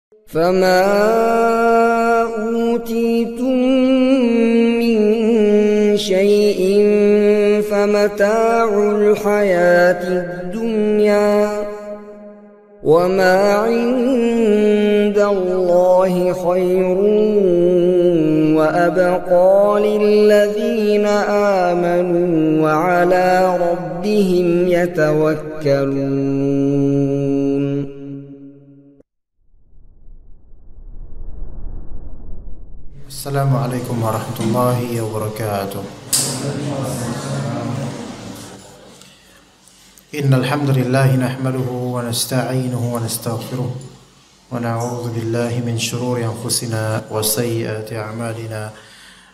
فما أوتيتم من شيء فمتاع الحياة الدنيا وما عند الله خير وأبقى للذين آمنوا وعلى ربهم يتوكلون. Assalamualaikum warahmatullahi wabarakatuh. Innal hamdalillah nahmaduhu wa nasta'inuhu wa nastaghfiruh wa na'udzu billahi min shururi anfusina wa sayyiati a'malina.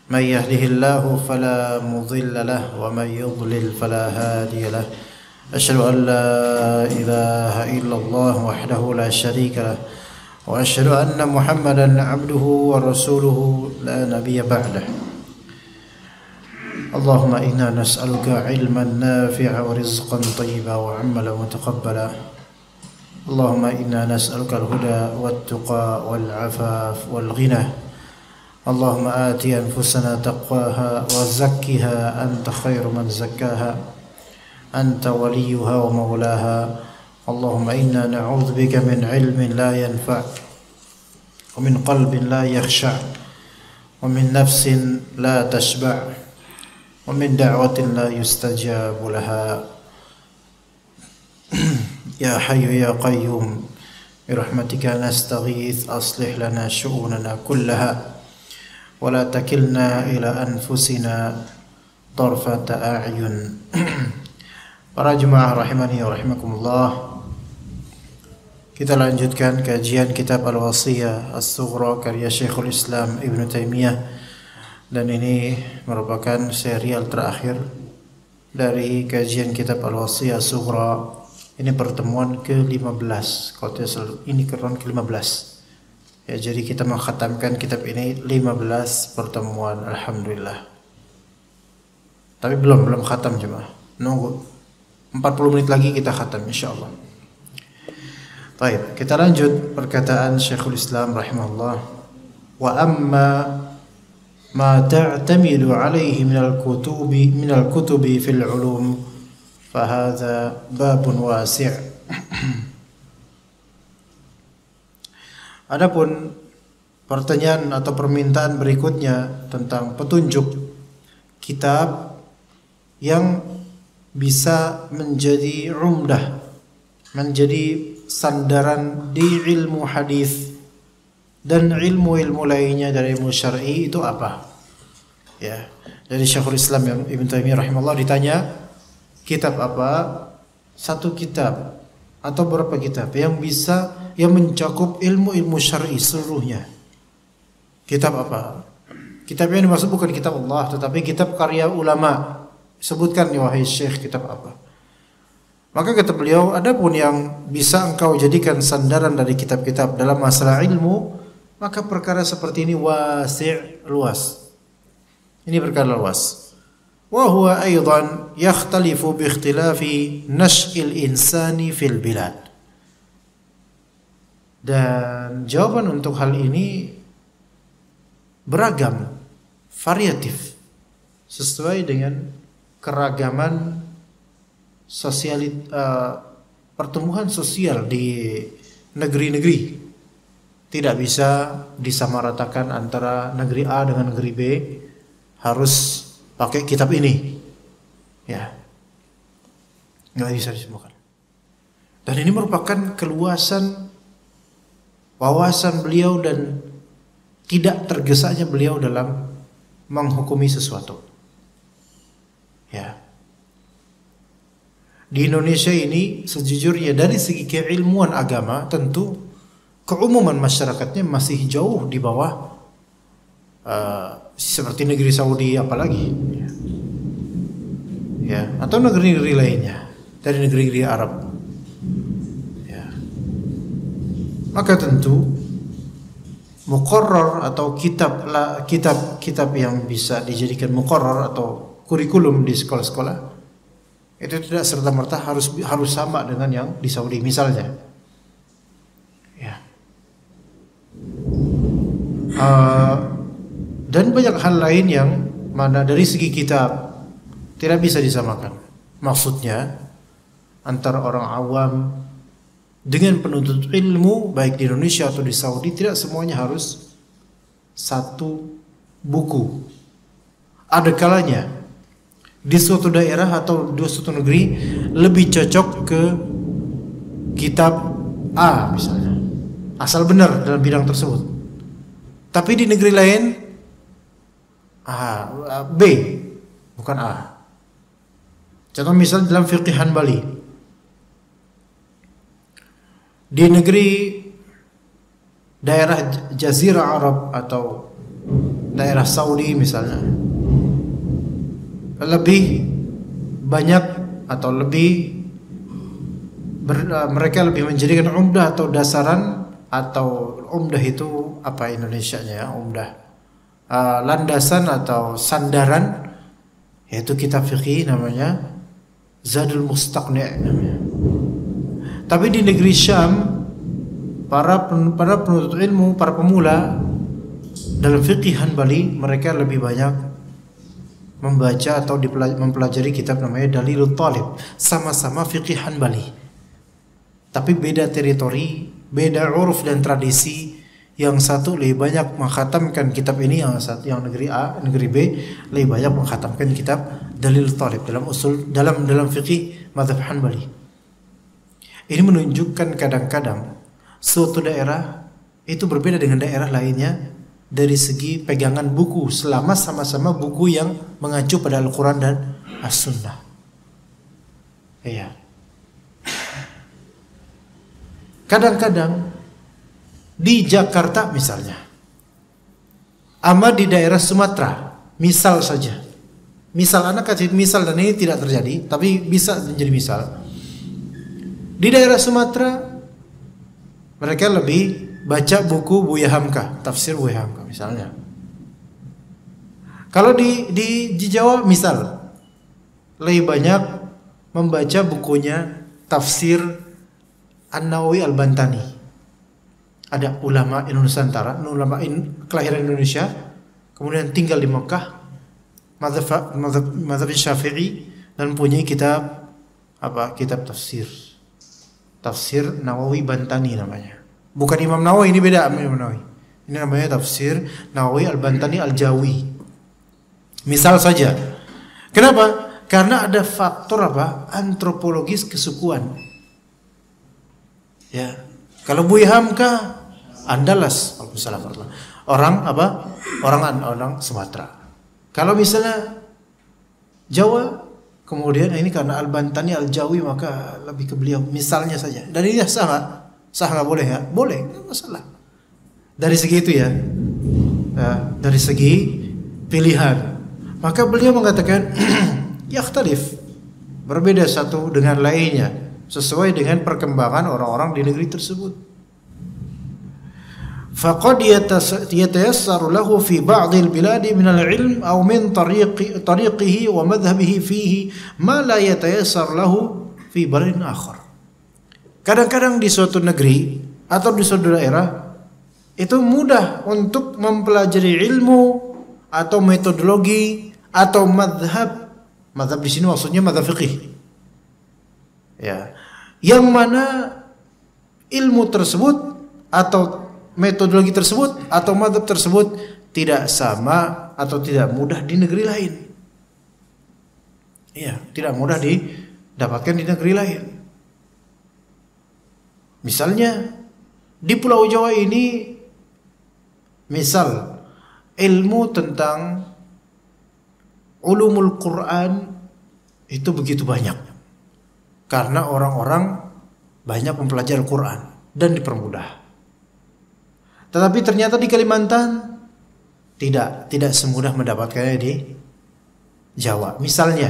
May yahdihillahu fala mudilla lahu wa may yudlil fala hadiya lahu. Asyhadu an la ilaha illallah wahdahu la syarika lahu wa asyhadu anna Muhammadan abduhu wa rasuluhu la nabiyya ba'dah. Allahumma inna nas'aluka ilman nafi'a wa rizqan thayyiban wa 'amalan mutaqabbala. Allahumma inna nas'aluka al-huda wat-tuqa wal-'afaf wal-ghina. Allahumma ati anfusana taqwaha wa zakkiha anta khairu man zakkaha anta waliyuha wa maulaha. Allahumma inna na'udzu bika min ilmin la yanfa' wa min qalbin la yakhsha' wa min nafsin la tashba' wa min da'watin la yustajabu laha. Ya hayyu ya qayyum bi rahmatika nastaghith aslih lana syu'unana kullaha wa la takilna ila anfusina tarfata a'yun. Para jemaah rahimani wa rahimakumullah, kita lanjutkan kajian kitab Al-Wasiyah As-Sughra karya Syekhul Islam Ibn Taimiyah, dan ini merupakan serial terakhir dari kajian kitab Al-Wasiyah As-Sughra. Ini pertemuan ke-15, ini pertemuan ke-15 ya, jadi kita mengkhatamkan kitab ini 15 pertemuan, alhamdulillah. Tapi belum khatam jemaah, nunggu 40 menit lagi kita khatam insyaallah. Baik, kita lanjut perkataan Syekhul Islam rahimahullah. Wa amma ma ta'tamidu alaihi minal kutubi fil ulum fa hadza babun wasi'. Adapun pertanyaan atau permintaan berikutnya tentang petunjuk kitab yang bisa menjadi umdah, menjadi sandaran di ilmu hadis dan ilmu-ilmu lainnya dari ilmu syar'i, itu apa? Ya, dari Syekhul Islam Ibn Taimiyah rahimahullah ditanya, kitab apa? Satu kitab atau berapa kitab yang mencakup ilmu-ilmu syar'i seluruhnya? Kitab apa? Kitab yang dimaksud bukan kitab Allah, tetapi kitab karya ulama. Sebutkan ya wahai Syekh, kitab apa? Maka kata beliau, adapun yang bisa engkau jadikan sandaran dari kitab-kitab dalam masalah ilmu, maka perkara seperti ini wasi', luas. Ini perkara luas. Wa huwa aidan yakhtalifu bi ikhtilafi nash'il insani fil bilad. Dan jawaban untuk hal ini beragam, variatif, sesuai dengan keragaman pertumbuhan sosial di negeri-negeri. Tidak bisa disamaratakan antara negeri A dengan negeri B, harus pakai kitab ini. Ya, nggak bisa disebutkan. Dan ini merupakan keluasan wawasan beliau dan tidak tergesaknya beliau dalam menghukumi sesuatu. Ya. Di Indonesia ini sejujurnya dari segi keilmuan agama tentu keumuman masyarakatnya masih jauh di bawah seperti negeri Saudi apalagi ya, atau negeri-negeri lainnya dari negeri-negeri Arab ya. Maka tentu muqarrar atau kitab yang bisa dijadikan muqarrar atau kurikulum di sekolah-sekolah itu tidak serta-merta harus sama dengan yang di Saudi misalnya. Ya. dan banyak hal lain yang mana dari segi kitab tidak bisa disamakan. Maksudnya antara orang awam dengan penuntut ilmu baik di Indonesia atau di Saudi tidak semuanya harus satu buku. Ada kalanya di suatu daerah atau di suatu negeri lebih cocok ke kitab A misalnya, asal benar dalam bidang tersebut. Tapi di negeri lain B, bukan A. Contoh misal dalam fiqh Hanbali, di negeri daerah Jazirah Arab atau daerah Saudi misalnya, lebih banyak atau mereka lebih menjadikan umdah atau dasaran, atau umdah itu apa Indonesianya ya, umdah landasan atau sandaran, yaitu kitab fikih namanya Zadul Mustaqni' namanya. Tapi di negeri Syam para penuntut ilmu, para pemula dalam fikih Hanbali, mereka lebih banyak membaca atau mempelajari kitab namanya Dalilul Talib, sama-sama fikih Hanbali. Tapi beda teritori, beda uruf dan tradisi. Yang satu lebih banyak mengkhatamkan kitab ini, yang negeri A, negeri B lebih banyak mengkhatamkan kitab Dalilul Talib dalam fikih mazhab Hanbali. Ini menunjukkan kadang-kadang suatu daerah itu berbeda dengan daerah lainnya dari segi pegangan buku, selama sama-sama buku yang mengacu pada Al-Quran dan As-Sunnah. Iya. Kadang-kadang di Jakarta misalnya, ama di daerah Sumatera, misal saja. Misal, anak kasih misal dan ini tidak terjadi, tapi bisa menjadi misal. Di daerah Sumatera, mereka lebih baca buku Buya Hamka, tafsir Buya Hamka misalnya. Kalau di Jawa misal, lebih banyak membaca bukunya tafsir An-Nawawi Al-Bantani. Ada ulama Nusantara, ulama kelahiran Indonesia, kemudian tinggal di Mekah, mazhab Syafi'i, dan punya kitab kitab tafsir Nawawi Bantani namanya. Bukan Imam Nawawi, ini beda Imam Nawawi. Ini namanya tafsir Nawawi Al-Bantani Al-Jawi. Misal saja. Kenapa? Karena ada faktor antropologis kesukuan. Ya. Kalau Buya Hamka Andalas, orang Sumatera. Kalau misalnya Jawa, kemudian ini karena Al-Bantani Al-Jawi maka lebih ke beliau, misalnya saja. Dan ini sah nggak boleh ya? Boleh, nggak masalah. Dari segi itu ya, dari segi pilihan. Maka beliau mengatakan yakhtalif, berbeda satu dengan lainnya sesuai dengan perkembangan orang-orang di negeri tersebut. Faqad yatayassaru lahu fi ba'd al-bilad min al-'ilm aw min tariqihi wa madhhabihi fihi ma la yatayassar lahu fi baladin akhar. Kadang-kadang di suatu negeri atau di suatu daerah itu mudah untuk mempelajari ilmu atau metodologi atau madhab. Madhab di sini maksudnya madhab fikih. Ya, yang mana ilmu tersebut atau metodologi tersebut atau madhab tersebut tidak sama atau tidak mudah di negeri lain. Iya, tidak mudah didapatkan di negeri lain. Misalnya di Pulau Jawa ini, misal ilmu tentang ulumul Quran itu begitu banyak karena orang-orang banyak mempelajari Al-Quran dan dipermudah. Tetapi ternyata di Kalimantan tidak semudah mendapatkannya di Jawa. Misalnya,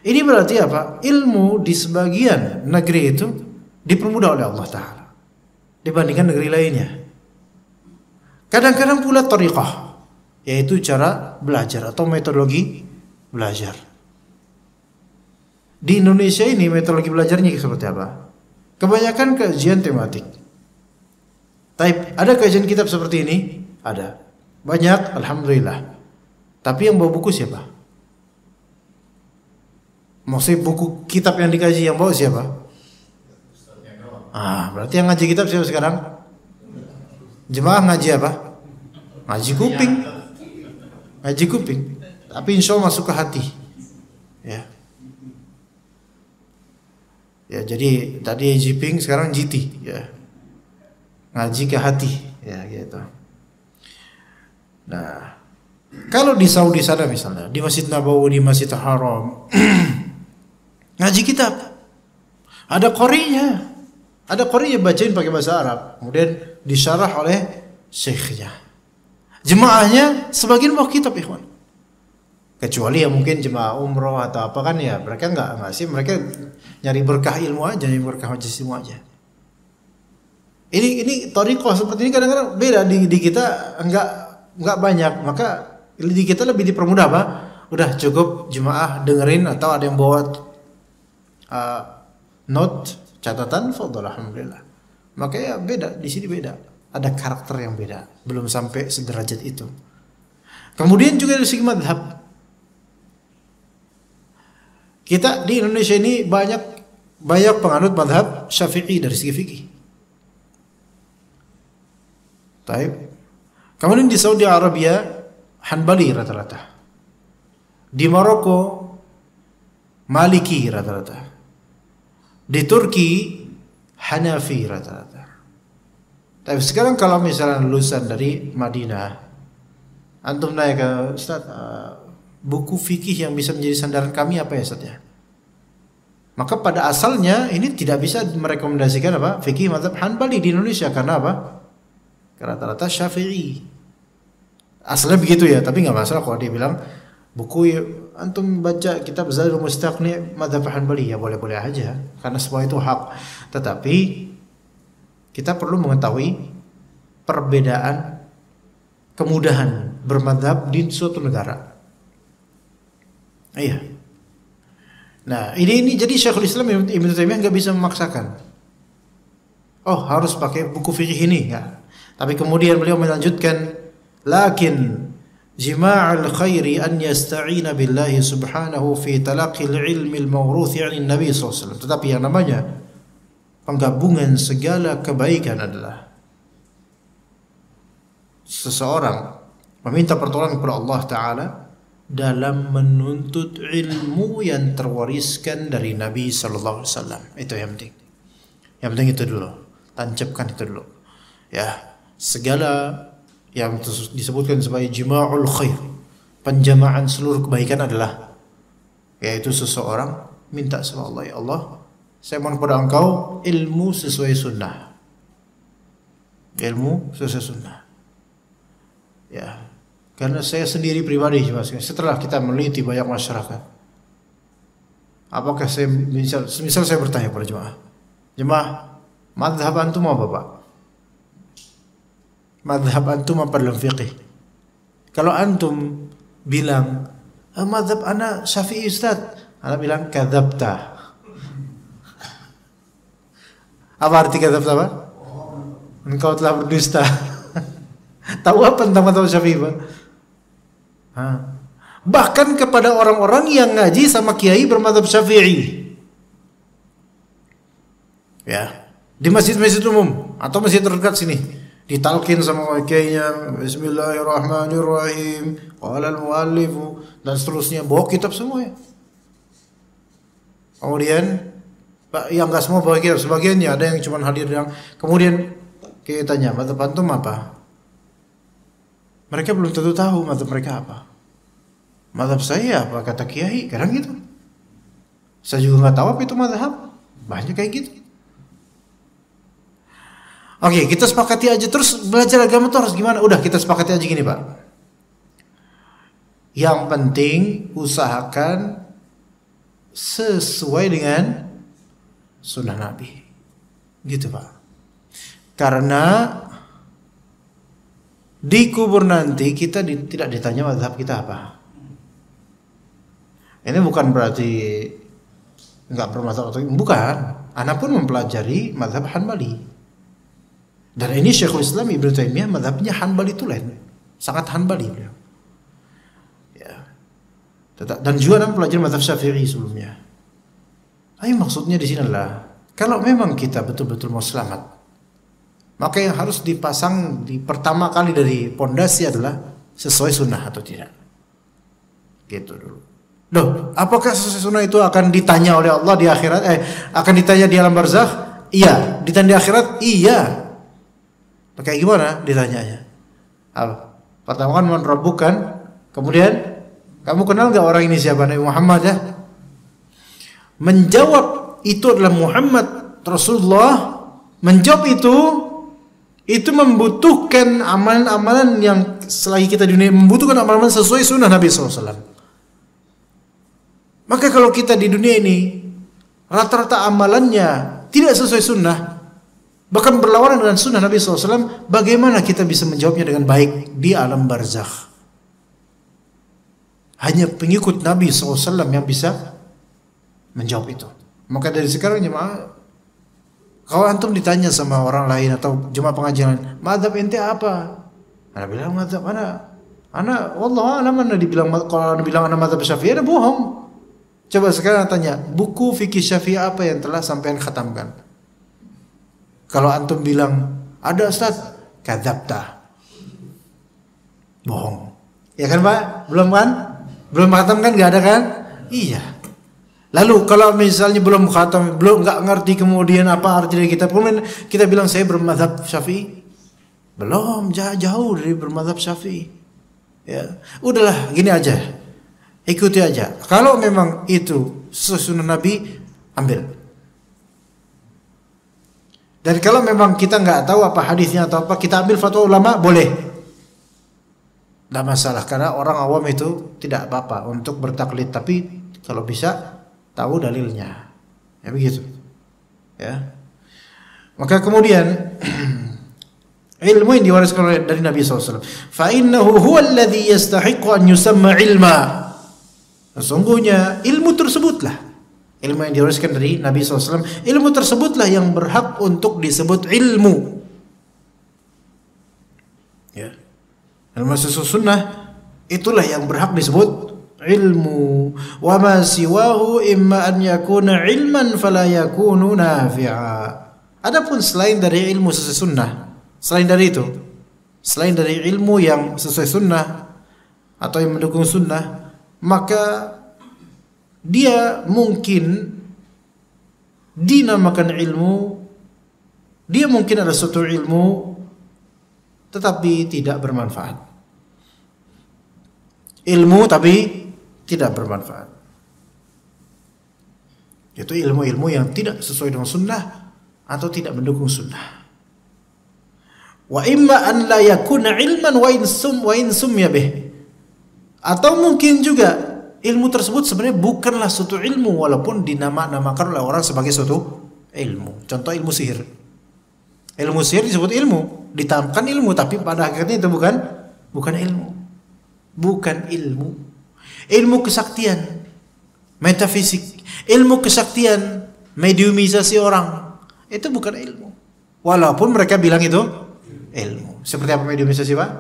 ini berarti apa? Ilmu di sebagian negeri itu dipermudah oleh Allah Ta'ala dibandingkan negeri lainnya. Kadang-kadang pula thariqah, yaitu cara belajar atau metodologi belajar. Di Indonesia ini metodologi belajarnya seperti apa? Kebanyakan kajian tematik. Ada kajian kitab seperti ini? Ada. Banyak, alhamdulillah. Tapi yang bawa buku siapa? Maksudnya buku kitab yang dikaji yang bawa siapa? Berarti yang ngaji kitab siapa sekarang? Jemaah ngaji apa? Ngaji kuping. Ngaji kuping. Tapi insya Allah masuk ke hati. Ya. Ya, jadi tadi Jiping, sekarang GT, ya. Ngaji ke hati, ya gitu. Nah, kalau di Saudi sana misalnya, di Masjid Nabawi, di Masjid Haram, ngaji kitab. Ada qorinya. Ada qorinya bacain pakai bahasa Arab, kemudian disyarah oleh syekhnya. Jemaahnya sebagian bawa kitab, ikhwan. Kecuali ya mungkin jemaah umroh atau apa kan ya, mereka enggak sih, mereka nyari berkah ilmu aja, nyari berkah majelis ilmu aja. Ini thariqah seperti ini kadang-kadang beda di kita enggak banyak, maka di kita lebih dipermudah apa? Udah cukup jemaah dengerin atau ada yang bawa note catatan, fadhol, alhamdulillah. Maka ya beda, di sini beda. Ada karakter yang beda, belum sampai sederajat itu. Kemudian juga dari segi madhab. Kita di Indonesia ini banyak penganut madhab Syafi'i dari segi fikih. Taib. Kemudian di Saudi Arabia Hanbali rata-rata. Di Maroko Maliki rata-rata. Di Turki Hanafi rata-rata. Tapi sekarang kalau misalnya lulusan dari Madinah, antum nanya ke Ustaz, buku fikih yang bisa menjadi sandaran kami apa ya Ustaz ya? Maka pada asalnya ini tidak bisa merekomendasikan apa? Fikih mazhab Hanbali di Indonesia karena apa? Karena rata-rata Syafi'i. Asalnya begitu ya, tapi nggak masalah kalau dia bilang buku antum baca kitab Zadul Mustaqni mazhab Hanbali, ya boleh-boleh aja karena semua itu hak. Tetapi kita perlu mengetahui perbedaan kemudahan bermadhab di suatu negara. Iya. Nah, ini jadi Syekhul Islam Ibnu Taimiyah nggak bisa memaksakan. Oh, harus pakai buku fikih ini, ya. Tapi kemudian beliau melanjutkan, lakin jima'ul khairi an yasta'ina billahi subhanahu fi talaqil ilmi al-mawruthi 'anil nabi sallallahu alaihi wasallam. Tetapi yang namanya penggabungan segala kebaikan adalah seseorang meminta pertolongan kepada Allah Ta'ala dalam menuntut ilmu yang terwariskan dari Nabi Sallallahu Alaihi Wasallam. Itu yang penting. Yang penting itu dulu. Tancapkan itu dulu. Ya, segala yang disebutkan sebagai jima'ul khair, penjamaan seluruh kebaikan adalah, yaitu seseorang minta sama Allah, ya Allah, saya mohon kepada engkau ilmu sesuai sunnah. Ilmu sesuai sunnah. Ya, karena saya sendiri pribadi, setelah kita meneliti banyak masyarakat, apakah saya misal saya bertanya pada jemaah, mazhab antum apa Pak? Mazhab antum apa dalam fiqih? Kalau antum bilang mazhab ana Syafi'i Ustaz, ana bilang kadzabta. Apa arti kadzabta Pak? Engkau telah berdusta. Tahu apa tentang mazhab Syafi'i Pak? Bahkan kepada orang-orang yang ngaji sama kiai bermadzhab Syafi'i, ya, di masjid-masjid umum atau masjid terdekat sini, ditalkin sama kiainya, Bismillahirrahmanirrahim, qala al-muallif, dan seterusnya, bawa kitab semua ya. Kemudian yang enggak semua bawa kitab, sebagiannya ada yang cuma hadir yang, kemudian kita tanya, mazhab antum apa? Mereka belum tentu tahu mazhab mereka apa. Mazhab saya apa kata kiai, kadang gitu. Saya juga nggak tahu apa itu mazhab. Banyak kayak gitu. Oke, kita sepakati aja terus belajar agama itu harus gimana? Udah kita sepakati aja gini Pak. Yang penting usahakan sesuai dengan sunnah Nabi. Gitu Pak. Karena di kubur nanti kita tidak ditanya mazhab kita apa. Ini bukan berarti enggak bermazhab atau bukan. Ana pun mempelajari mazhab Hanbali. Dan ini Syekhul Islam Ibnu Taimiyah mazhabnya Hanbali tulen. sangat Hanbali beliau. Ya. Dan juga pelajar mazhab Syafi'i sebelumnya. Tapi maksudnya di sini adalah kalau memang kita betul-betul mau selamat, maka yang harus dipasang di pertama kali dari pondasi adalah sesuai sunnah atau tidak. Gitu dulu. Loh, apakah sesuai sunnah itu akan ditanya oleh Allah di akhirat? Akan ditanya di alam barzakh? Iya. Ditanya di akhirat? Iya. Kayak gimana ditanyanya? Pertama kan man rabbukan, kemudian kamu kenal gak orang ini siapa? Nabi Muhammad ya. Menjawab itu adalah Muhammad Rasulullah. Menjawab itu membutuhkan amalan-amalan yang selagi kita di dunia membutuhkan amalan sesuai sunnah Nabi SAW. Maka kalau kita di dunia ini rata-rata amalannya tidak sesuai sunnah, bahkan berlawanan dengan sunnah Nabi SAW, bagaimana kita bisa menjawabnya dengan baik di alam barzakh? Hanya pengikut Nabi SAW yang bisa menjawab itu. Maka dari sekarang jemaah, kalau antum ditanya sama orang lain atau jemaah pengajian, mazhab ente apa? Ana bilang mazhab ana wallahu a'lam, ana dibilang kalau ana bilang ana mazhab Syafi'i, ana bohong. Coba sekarang tanya, buku fikih Syafi'i apa yang telah sampean khatamkan? Kalau antum bilang ada Ustaz, kadzabta. Bohong. Ya kan Pak? Belum kan? Belum khatam kan? Enggak ada kan? Iya. Lalu kalau misalnya belum khatam, belum enggak ngerti kemudian apa arti dari kitab, kemudian kita bilang saya bermadzhab Syafi'i. Belum, jauh dari bermadzhab Syafi'i. Ya. Udahlah, gini aja. Ikuti aja. Kalau memang itu sesuai sunnah Nabi, ambil. Dan kalau memang kita nggak tahu apa hadisnya atau apa, kita ambil fatwa ulama, boleh. Nggak masalah, karena orang awam itu tidak apa-apa untuk bertaklid. Tapi kalau bisa tahu dalilnya, ya begitu. Ya. Maka kemudian ilmu yang diwariskan dari Nabi SAW. Fa innahu huwa alladhi yastahiqqu an yusamma ilma. Sesungguhnya ilmu tersebutlah, ilmu yang diwariskan dari Nabi SAW, ilmu tersebutlah yang berhak untuk disebut ilmu. Ya. Ilmu sunnah itulah yang berhak disebut ilmu. Wa ma siwahu imma an yakuna ilman fala yakunu nafi'a. Adapun selain dari ilmu sesuai sunnah, selain dari itu, selain dari ilmu yang sesuai sunnah atau yang mendukung sunnah, maka dia mungkin dinamakan ilmu, dia mungkin ada suatu ilmu tetapi tidak bermanfaat. Ilmu tapi tidak bermanfaat. Itu ilmu-ilmu yang tidak sesuai dengan sunnah atau tidak mendukung sunnah. Wa imma an la yakuna ilman wa in sumya bih. Atau mungkin juga ilmu tersebut sebenarnya bukanlah suatu ilmu walaupun dinamakan oleh orang sebagai suatu ilmu. Contoh ilmu sihir. Ilmu sihir disebut ilmu, ditamakan ilmu, tapi pada akhirnya itu bukan ilmu. Bukan ilmu. Ilmu kesaktian, metafisik, ilmu kesaktian, mediumisasi orang, itu bukan ilmu. Walaupun mereka bilang itu ilmu. Seperti apa mediumisasi, Pak?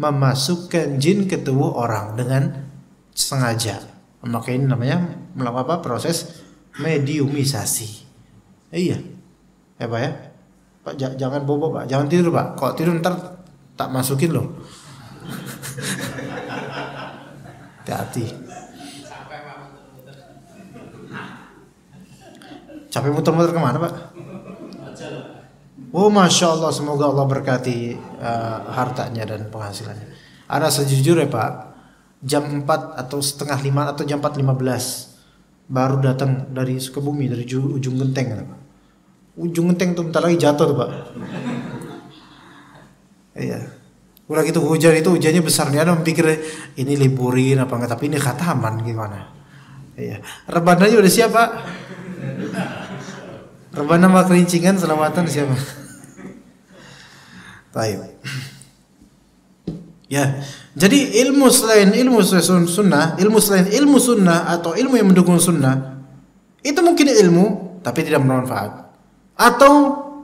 Memasukkan jin ke tubuh orang dengan sengaja. Maka ini namanya melakukan apa? Proses mediumisasi. Iya. Ya Pak ya? Pak jangan bobo Pak, jangan tidur Pak. Kalau tidur ntar tak masukin loh. Hati-hati. Capek muter-muter kemana Pak? Oh Masya Allah, semoga Allah berkati hartanya dan penghasilannya. Ada sejujurnya Pak, jam 4 atau setengah 5 atau jam 4.15 baru datang dari Sukabumi, dari ujung genteng Pak. Ujung genteng tuh bentar lagi jatuh tuh Pak. Iya. Udah gitu hujannya besar nih, ada pikir ini liburin apa enggak, tapi ini khataman gimana. Iya. Rebananya udah siap Pak. Rebana sama kerincingan selamatan siapa? Baik. Ya, jadi ilmu selain ilmu sunnah, ilmu selain ilmu sunnah atau ilmu yang mendukung sunnah, itu mungkin ilmu tapi tidak bermanfaat. Atau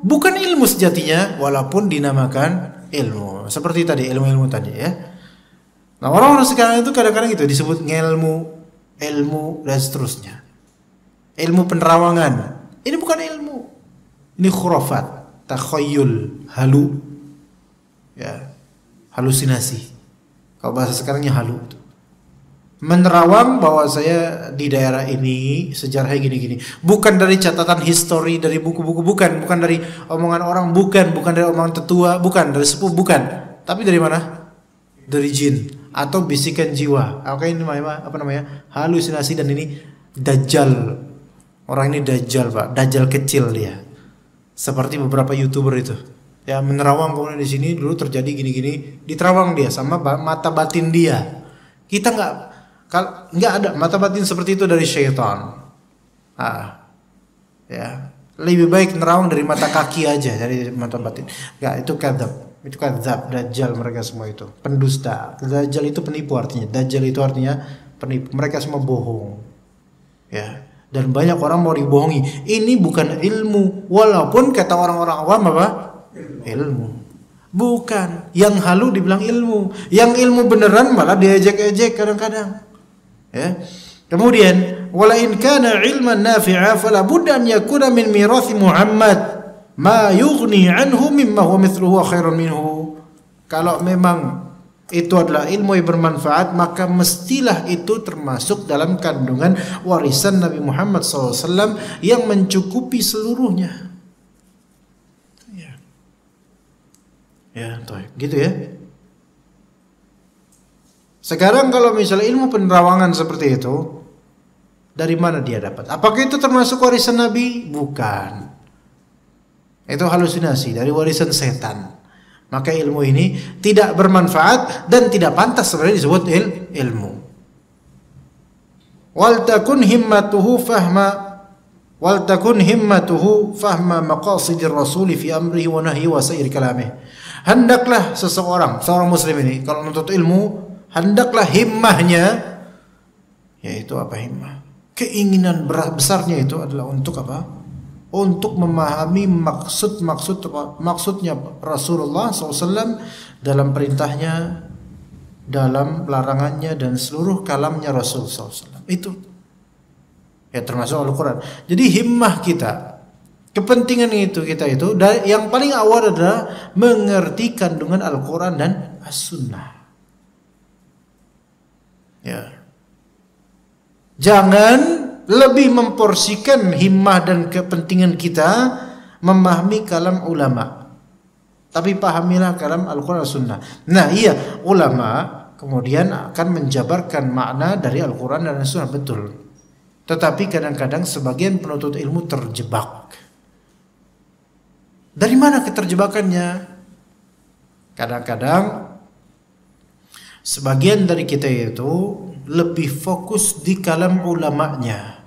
bukan ilmu sejatinya walaupun dinamakan ilmu. Seperti tadi ilmu-ilmu tadi ya. Nah, orang-orang sekarang itu kadang-kadang itu disebut ngelmu, ilmu dan seterusnya. Ilmu penerawangan. Ini bukan ilmu. Ini khurafat, takhayyul, halu. Ya. Halusinasi. Kalau bahasa sekarangnya halu. Menerawang bahwa saya di daerah ini sejarahnya gini-gini, bukan dari catatan histori, dari buku-buku, bukan dari omongan orang, bukan dari omongan tetua, bukan dari sepuh, bukan, tapi dari mana? Dari jin atau bisikan jiwa. Oke, ini apa namanya? Halusinasi. Dan ini dajjal. Orang ini dajjal, Pak, dajjal kecil dia. Seperti beberapa YouTuber itu. Ya, menerawang kemudian di sini dulu terjadi gini-gini, diterawang dia sama mata batin dia. Kita nggak ada mata batin seperti itu dari syaitan. Ya, lebih baik nerawang dari mata kaki aja, dari mata batin. Nggak, itu kadzab, dajjal mereka semua itu pendusta. Dajjal itu penipu artinya. Dajjal itu artinya penipu. Mereka semua bohong. Ya, dan banyak orang mau dibohongi. Ini bukan ilmu, walaupun kata orang-orang awam apa? Ilmu. Bukan. Yang halu dibilang ilmu. Yang ilmu beneran malah diejek-ejek kadang-kadang. Ya. Kemudian wala in kana ilman nafi'a fala budda an yakuna min mirathi Muhammad ma yughni anhu mimma huwa mithluhu wa khairun minhu. Kalau memang itu adalah ilmu yang bermanfaat, maka mestilah itu termasuk dalam kandungan warisan Nabi Muhammad SAW yang mencukupi seluruhnya. Ya, gitu ya. Sekarang kalau misalnya ilmu penerawangan seperti itu, dari mana dia dapat? Apakah itu termasuk warisan Nabi? Bukan. Itu halusinasi dari warisan setan. Maka ilmu ini tidak bermanfaat dan tidak pantas sebenarnya disebut ilmu. Wal takun himmatuhu fahma maqasidir rasuli fi amrihi wa nahyi wa sair kalamih. Hendaklah seorang muslim ini kalau menuntut ilmu, hendaklah himmahnya, yaitu apa himmah? Keinginan besarnya itu adalah untuk apa? Untuk memahami maksudnya Rasulullah SAW dalam perintahnya, dalam larangannya, dan seluruh kalamnya Rasulullah SAW. Itu ya termasuk Al-Quran. Jadi himmah kita, kepentingan kita itu yang paling awal adalah mengerti kandungan Al-Quran dan As-Sunnah. Ya. Jangan lebih memporsikan himmah dan kepentingan kita memahami kalam ulama. Tapi pahamilah kalam Al-Quran dan Sunnah. Nah iya, ulama kemudian akan menjabarkan makna dari Al-Quran dan Sunnah, betul. Tetapi kadang-kadang sebagian penuntut ilmu terjebak. Dari mana keterjebakannya? Kadang-kadang sebagian dari kita itu lebih fokus di kalam ulamanya.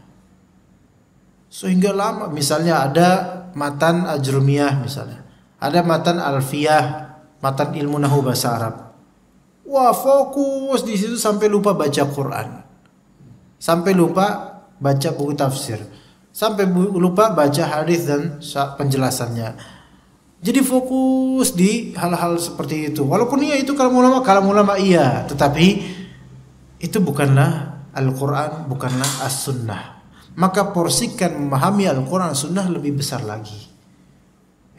Sehingga lama, misalnya ada matan Ajrumiyah misalnya. Ada matan Alfiyah, matan ilmu nahwu bahasa Arab. Wah, fokus di situ sampai lupa baca Quran. Sampai lupa baca buku tafsir. Sampai lupa baca hadis dan penjelasannya. Jadi fokus di hal-hal seperti itu. Walaupun iya itu kalam ulama iya, tetapi itu bukanlah Al-Quran, bukanlah As-Sunnah. Maka porsikan memahami Al-Quran Sunnah lebih besar lagi.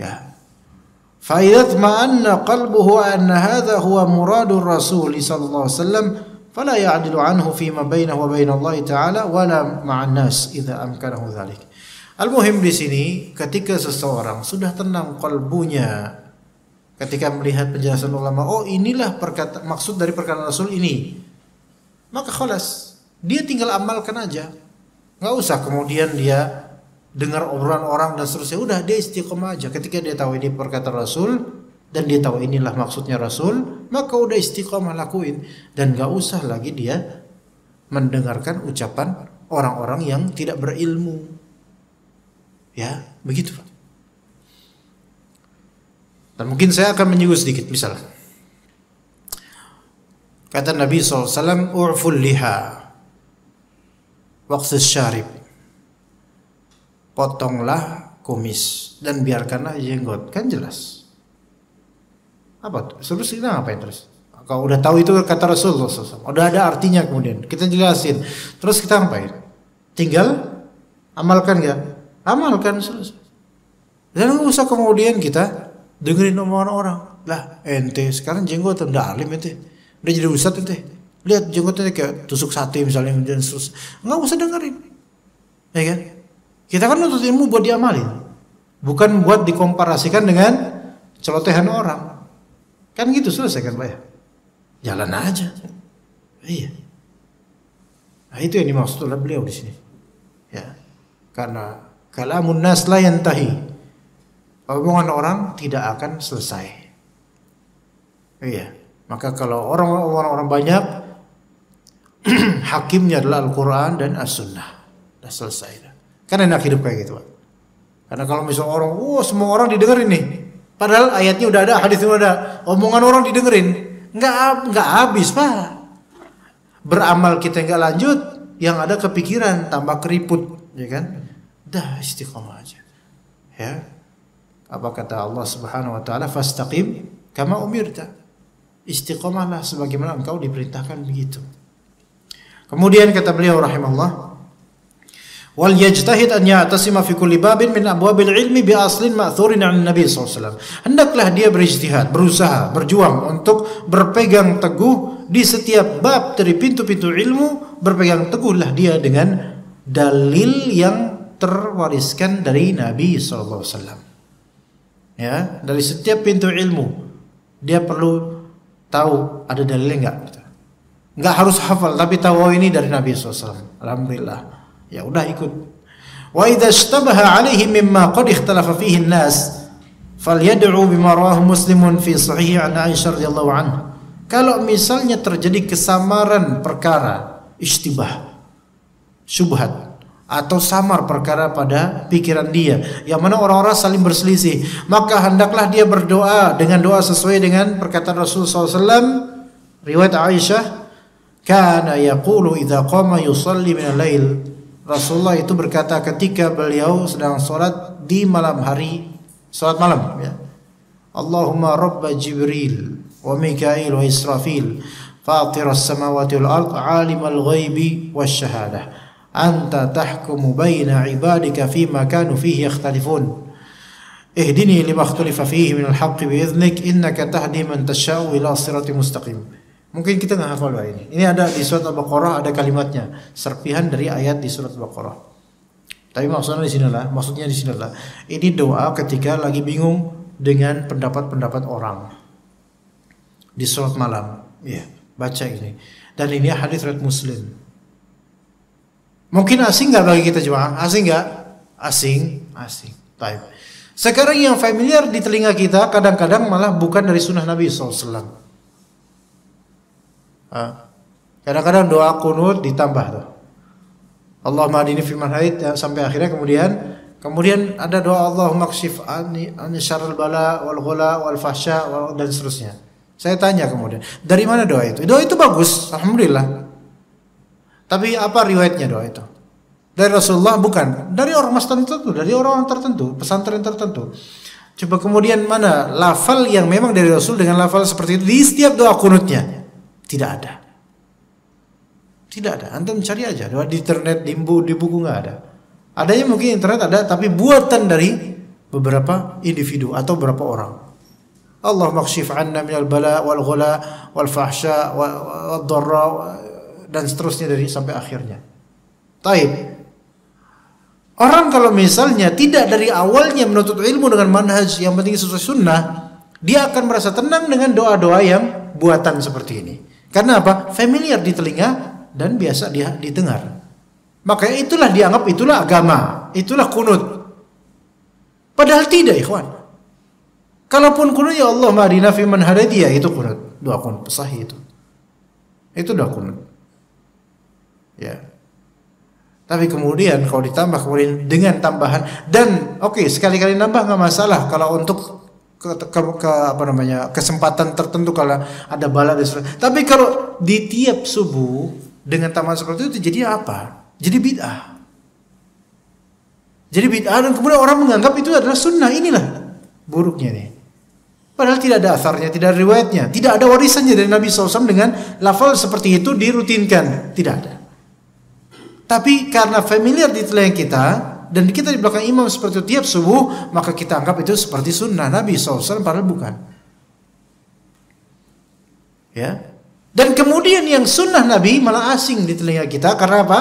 Ya. Fa idza ma'anna qalbuhu anna hadha huwa muradur Rasul sallallahu alaihi wasallam fala ya'dilu anhu fima bainahu wa bain Allah taala wala ma'an nas idza amkanahu dzalik. Al-muhim di sini ketika seseorang sudah tenang kalbunya ketika melihat penjelasan ulama, oh inilah maksud dari perkataan Rasul ini, maka khalas, dia tinggal amalkan aja. Nggak usah kemudian dia dengar obrolan orang dan seterusnya. Udah, dia istiqomah aja. Ketika dia tahu ini perkataan Rasul dan dia tahu inilah maksudnya Rasul, maka udah istiqomah lakuin. Dan nggak usah lagi dia mendengarkan ucapan orang-orang yang tidak berilmu. Ya, begitu. Dan mungkin saya akan menyinggung sedikit. Misal kata Nabi SAW, u'ful liha waqsus syarib, potonglah kumis dan biarkanlah jenggot. Kan jelas. Apa? Terus kita ngapain terus? Kalau udah tahu itu kata Rasulullah SAW, udah ada artinya, kemudian kita jelasin, terus kita ngapain? Tinggal amalkan nggak? Amalkan, selesai. Dan nggak usah kemudian kita dengerin omongan orang. Lah ente sekarang jenggot udah alim ente, udah jadi ustad ente, lihat jenggotnya kayak tusuk sate misalnya, dan terus nggak usah dengerin, ya kan? Kita kan nuntut ilmu buat diamalin, bukan buat dikomparasikan dengan celotehan orang. Kan gitu, selesai kan Pak ya? Jalan aja. Iya. Nah itu yang dimaksud oleh beliau di sini. Ya. Karena kalamun nas la yantahi. Omongan orang tidak akan selesai. Iya. Maka kalau orang banyak hakimnya adalah Al-Qur'an dan As-Sunnah. Sudah selesai. Kan enak hidup kayak gitu, Pak. Karena kalau misalnya orang, semua orang didengerin nih. Padahal ayatnya udah ada, hadisnya udah ada, omongan orang didengerin. Nggak habis, Pak. Beramal kita nggak lanjut, yang ada kepikiran, tambah keriput, ya kan? Dah istiqomah aja. Ya. Apa kata Allah Subhanahu wa taala, "Fastaqim kama umirta." Istiqomahlah sebagaimana engkau diperintahkan begitu. Kemudian kata beliau rahimahullah, wal yajtahid an ya'tasima fi kulli babin min abwabil ilmi bi aslin ma'thurin 'an Nabi sallallahu alaihi wasallam. Hendaklah dia berijtihad, berusaha, berjuang untuk berpegang teguh di setiap bab dari pintu-pintu ilmu, berpegang teguhlah dia dengan dalil yang terwariskan dari Nabi sallallahu alaihi wasallam. Ya, dari setiap pintu ilmu dia perlu tahu ada dalilnya enggak. Enggak harus hafal, tapi tahu ini dari Nabi sallallahu alaihi wasallam. Alhamdulillah. Ya udah ikut. Wa idza ishtabaha alaihi mimma qad ikhtalafa fihi an-nas falyad'u bima rawahu Muslimun fi sahih an Aisyah radhiyallahu anha. Kalau misalnya terjadi kesamaran perkara, ishtibah, syubhat atau samar perkara pada pikiran dia, yang mana orang-orang saling berselisih, maka hendaklah dia berdoa dengan doa sesuai dengan perkataan Rasulullah SAW. Riwayat Aisyah, kana yaqulu idza qama yusalli min al-lail. Rasulullah itu berkata ketika beliau sedang sholat di malam hari, sholat malam, ya. Allahumma rabba Jibril wa Mikail wa Israfil fatiras samawati wal ard alimal ghaibi wasyahadah anta tahkumu baina ibadika fima kanu fihi yakhtalifun ihdini lima ikhtalafa fihi minal haqqi bi'idhnik innaka tahdi man tasha'u ila siratim mustaqim. Mungkin kita nggak hafal ini. Ini ada di surat Al-Baqarah, ada kalimatnya, serpihan dari ayat di surat Al-Baqarah. Tapi maksudnya di sinilah. Ini doa ketika lagi bingung dengan pendapat-pendapat orang di surat malam. Ya, baca ini. Dan ini hadis riwayat Muslim. Mungkin asing nggak bagi kita jemaah? Asing nggak? Asing. Baik. Sekarang yang familiar di telinga kita kadang-kadang malah bukan dari sunnah Nabi SAW. Kadang-kadang doa kunut ditambah tuh. Allahumma hadini fi man hadait sampai akhirnya, kemudian ada doa Allahumma kshif anni syarrul bala wal ghula wal fahsya dan seterusnya. Saya tanya kemudian, dari mana doa itu? Doa itu bagus, alhamdulillah. Tapi apa riwayatnya doa itu? Dari Rasulullah? Bukan. Dari orang tertentu, dari orang tertentu, pesantren tertentu. Coba kemudian mana lafal yang memang dari Rasul dengan lafal seperti itu di setiap doa kunutnya? Tidak ada. Antum cari aja di internet, di buku nggak ada. Adanya mungkin internet ada, tapi buatan dari beberapa individu atau beberapa orang. Allahumma kshif anna minal bala wal ghula wal fahsya wad dharra dan seterusnya dari sampai akhirnya. Taib. Orang kalau misalnya tidak dari awalnya menuntut ilmu dengan manhaj yang penting sesuai sunnah, dia akan merasa tenang dengan doa-doa yang buatan seperti ini. Karena apa? Familiar di telinga dan biasa dia didengar. Makanya itulah dianggap itulah agama, itulah kunut. Padahal tidak, ikhwan. Kalaupun kunut ya Allah ma'adina fi man hadaiya, itu kunut, doa kunut sahih itu. Itu doa kunut. Ya. Tapi kemudian kalau ditambah kemudian dengan tambahan dan sekali-kali nambah nggak masalah kalau untuk kesempatan tertentu kalau ada bala dan sebagainya. Tapi kalau di tiap subuh dengan tambahan seperti itu jadi apa? Jadi bid'ah. Dan kemudian orang menganggap itu adalah sunnah. Inilah buruknya nih. Padahal tidak ada asarnya, tidak ada riwayatnya, tidak ada warisannya dari Nabi SAW dengan lafal seperti itu dirutinkan, tidak ada. Tapi karena familiar di telinga kita dan kita di belakang imam seperti itu tiap subuh, maka kita anggap itu seperti sunnah Nabi SAW, padahal bukan. Ya. Dan kemudian yang sunnah Nabi malah asing di telinga kita karena apa?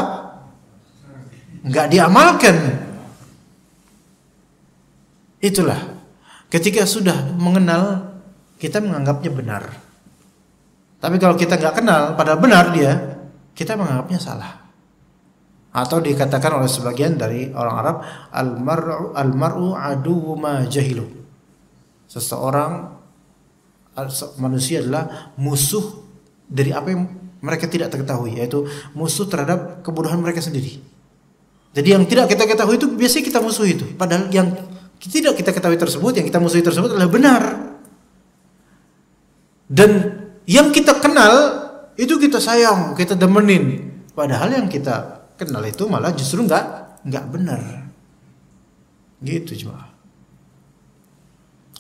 Enggak diamalkan. Itulah ketika sudah mengenal kita menganggapnya benar. Tapi kalau kita enggak kenal padahal benar dia, kita menganggapnya salah. Atau dikatakan oleh sebagian dari orang Arab, al-mar'u aduwwu ma jahilu. Seseorang, manusia adalah musuh dari apa yang mereka tidak ketahui, yaitu musuh terhadap kebodohan mereka sendiri. Jadi yang tidak kita ketahui itu biasanya kita musuhi itu. Padahal yang tidak kita ketahui tersebut, yang kita musuhi tersebut adalah benar. Dan yang kita kenal itu kita sayang, kita demenin. Padahal yang kita kenal itu malah justru enggak benar. Gitu cuma.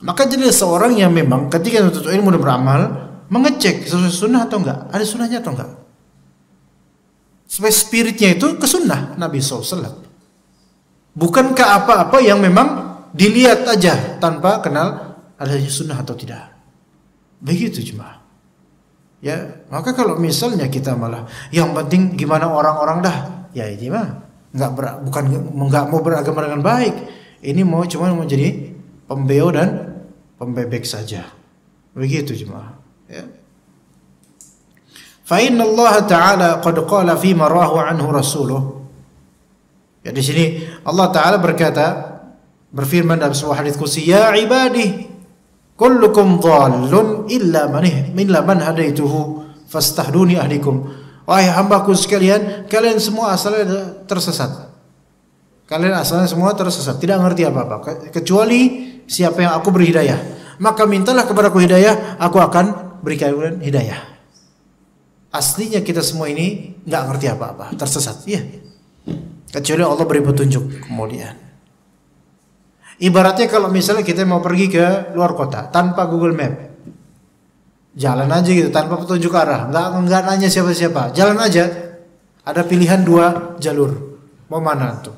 Maka jadi seorang yang memang ketika menuntut ilmu dan beramal mengecek sesuai sunnah atau enggak, ada sunnahnya atau enggak. Supaya spiritnya itu ke sunnah Nabi SAW. Bukan ke apa-apa yang memang dilihat aja tanpa kenal adanya sunnah atau tidak. Begitu cuma. Ya, maka kalau misalnya kita malah yang penting gimana orang-orang dah, ya ini mah enggak mau beragama dengan baik. Ini mau cuma menjadi pembeo dan pembebek saja. Begitu cuma. Ya. Fa inna Allah Ta'ala qad qala fi ma rawahu anhu rasuluh. Ya di sini Allah Ta'ala berfirman dalam sebuah hadis qudsi, ya ibadi kullukum dhallun illa man hadaituhu fastahduni ahdikum. Wahai hambaku sekalian, kalian semua asalnya tersesat. Kalian asalnya semua tersesat, tidak mengerti apa-apa kecuali siapa yang aku beri hidayah. Maka mintalah kepadaku hidayah, aku akan berikan kalian hidayah. Aslinya kita semua ini nggak ngerti apa-apa, tersesat. Iya. Kecuali Allah beri petunjuk kemudian. Ibaratnya kalau misalnya kita mau pergi ke luar kota tanpa Google Map, jalan aja gitu tanpa petunjuk arah, nggak nanya siapa-siapa, jalan aja. Ada pilihan 2 jalur, mau mana tuh?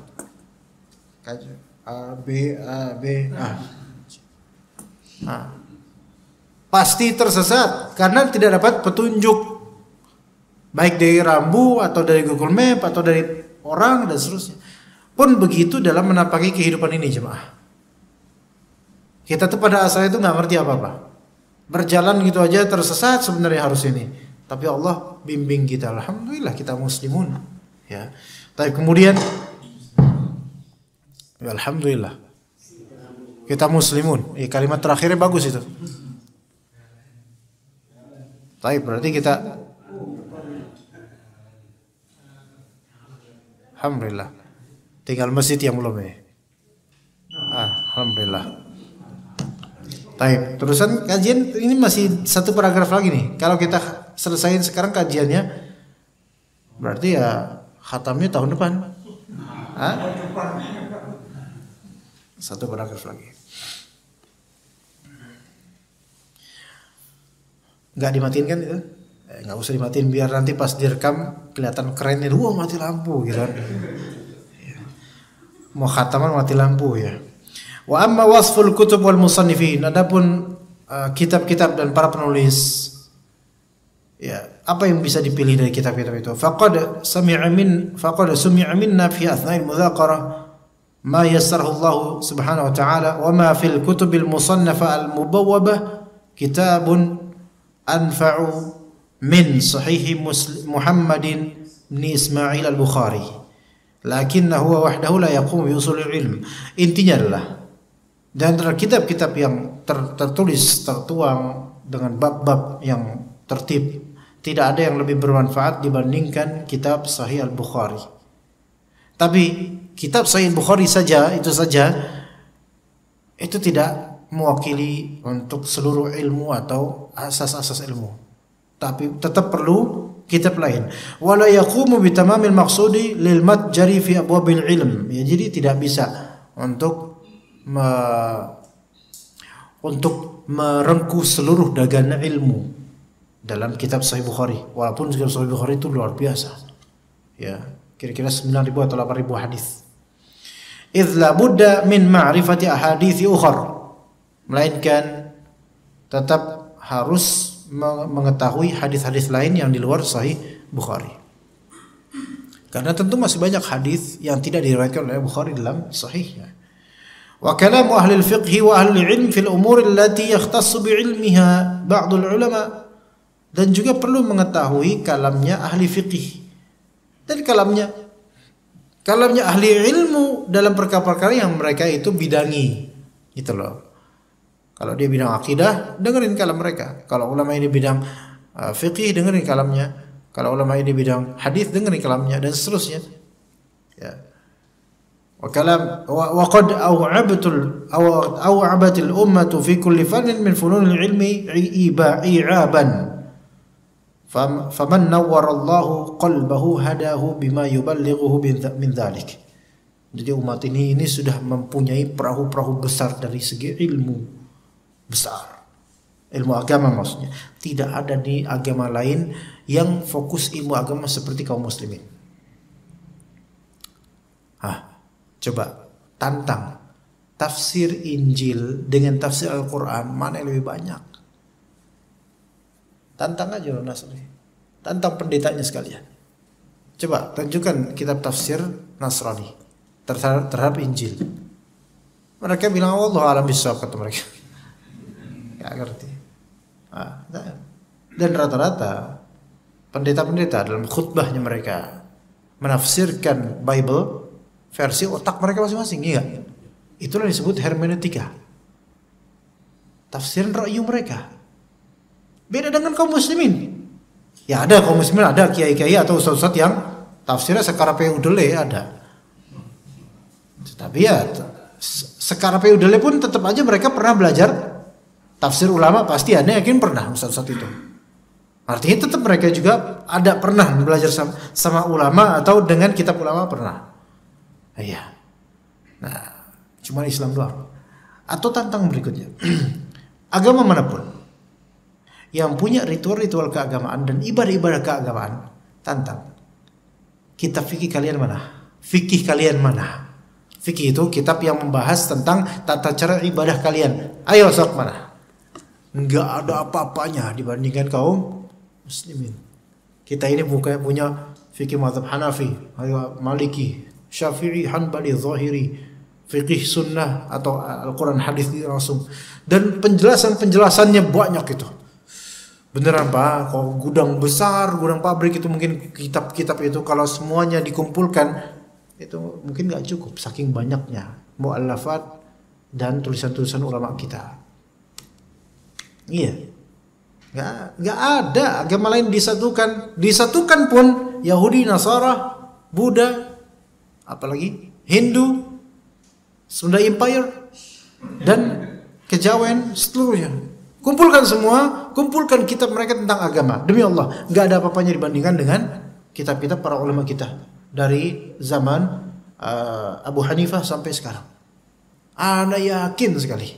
A B A B A. Nah, pasti tersesat karena tidak dapat petunjuk, baik dari rambu atau dari Google Map atau dari orang dan seterusnya. Pun begitu dalam menapaki kehidupan ini jemaah. Kita tuh pada asalnya itu nggak ngerti apa-apa, berjalan gitu aja tersesat sebenarnya harus ini. Tapi Allah bimbing kita, alhamdulillah kita muslimun. Ya, tapi kemudian, ya, alhamdulillah kita muslimun. Kalimat terakhirnya bagus itu. Tapi berarti kita, alhamdulillah, tinggal masjid yang belum ya. Alhamdulillah. Baik, terusan kajian ini masih 1 paragraf lagi nih. Kalau kita selesaiin sekarang kajiannya, berarti ya khatamnya tahun depan. 1 paragraf lagi. Nggak dimatiin kan itu? Nggak usah dimatiin biar nanti pas direkam kelihatan keren itu. Wah, mati lampu gitu kan. Mau khataman mati lampu ya. Wa amma wasful kutub wal musannifin, adapun kitab-kitab dan para penulis, ya apa yang bisa dipilih dari kitab-kitab itu? Faqad sumi'a minna fi athna'il mudhaqarah ma yassarahu Allah subhanahu wa ta'ala wa ma fil kutubil musannafa al mubawwabah kitabun anfa'u min sahih Muhammadin bin Ismail al-Bukhari lakinnahu wahdahu la yaqumu bi usulil ilm. Intinya adalah dan antara kitab-kitab yang tertulis, tertuang dengan bab-bab yang tertib, tidak ada yang lebih bermanfaat dibandingkan kitab Sahih Al-Bukhari. Tapi kitab Sahih Al-Bukhari saja itu tidak mewakili untuk seluruh ilmu atau asas-asas ilmu. Tapi tetap perlu kitab lain. Wala yaqumu bi tamamil maqsudi lil matjari fi abwabil ilm. Ya, jadi tidak bisa untuk merengkuh seluruh dagangan ilmu dalam kitab Sahih Bukhari. Walaupun kitab Sahih Bukhari itu luar biasa. Ya, kira-kira 9.000 atau 8.000 hadis. Idz la budda min ma'rifati ahadithi ukhar. Melainkan tetap harus mengetahui hadis-hadis lain yang di luar Sahih Bukhari. Karena tentu masih banyak hadis yang tidak diriwayatkan oleh Bukhari dalam sahihnya. Wa kalamu ahli al-fiqh wa ahli al-ilm fil umur allati yakhtassu bi ilmiha ba'd al-ulama. Dan juga perlu mengetahui kalamnya ahli fiqih dan kalamnya ahli ilmu dalam perkara-perkara yang mereka itu bidangi. Gitu loh. Kalau dia bidang akidah, dengerin kalam mereka. Kalau ulama ini bidang fiqih, dengerin kalamnya. Kalau ulama ini bidang hadis, dengerin kalamnya, dan seterusnya. Ya. Wa qad aw'abatil ummatu fi kulli fannin min fununil ilmi i'aban. Faman nawwarallahu qalbahu hadahu bima yuballighuhu min dzalik. Jadi umat ini sudah mempunyai perahu-perahu besar dari segi ilmu besar. Ilmu agama maksudnya. Tidak ada di agama lain yang fokus ilmu agama seperti kaum muslimin. Coba tantang tafsir Injil dengan tafsir Al-Quran, mana yang lebih banyak? Tantang aja loh Nasrani. Tantang pendetanya sekalian. Coba tunjukkan kitab tafsir Nasrani terhadap Injil. Mereka bilang Allah alam bisawab, kata mereka. Gak ngerti. Dan rata-rata pendeta-pendeta dalam khutbahnya mereka menafsirkan Bible versi otak mereka masing-masing, iya. Itulah disebut hermeneutika. Tafsiran ra'yu mereka. Beda dengan kaum muslimin. Ya ada kaum muslimin, ada kiai-kiai atau ustaz-ustaz yang tafsirnya sekarape udele ada. Tapi ya sekarape udele pun tetap aja mereka pernah belajar tafsir ulama, pasti ada yakin pernah ustaz-ustaz itu. Artinya tetap mereka juga ada pernah belajar sama ulama atau dengan kitab ulama pernah. Iya. Nah, cuma Islam doang. Atau tantang berikutnya. Agama manapun yang punya ritual-ritual keagamaan dan ibadah-ibadah keagamaan, tantang. Kitab fikih kalian mana? Fikih kalian mana? Fikih itu kitab yang membahas tentang tata cara ibadah kalian. Ayo sok mana? Enggak ada apa-apanya dibandingkan kaum muslimin. Kita ini bukan punya fikih mazhab Hanafi, Maliki, Syafi'i, Hanbali, Zahiri, fikih sunnah atau Al-Quran hadis langsung. Dan penjelasannya banyak itu. Beneran Pak, kalau gudang besar, gudang pabrik itu mungkin kitab-kitab itu kalau semuanya dikumpulkan itu mungkin nggak cukup saking banyaknya mu'allafat dan tulisan-tulisan ulama kita. Iya, nggak ada agama lain disatukan pun Yahudi, Nasara, Buddha, apalagi Hindu, Sunda Empire dan Kejawen seluruhnya. Kumpulkan semua, kumpulkan kitab mereka tentang agama. Demi Allah, nggak ada apa-apanya dibandingkan dengan kitab-kitab para ulama kita dari zaman Abu Hanifah sampai sekarang. Ana yakin sekali.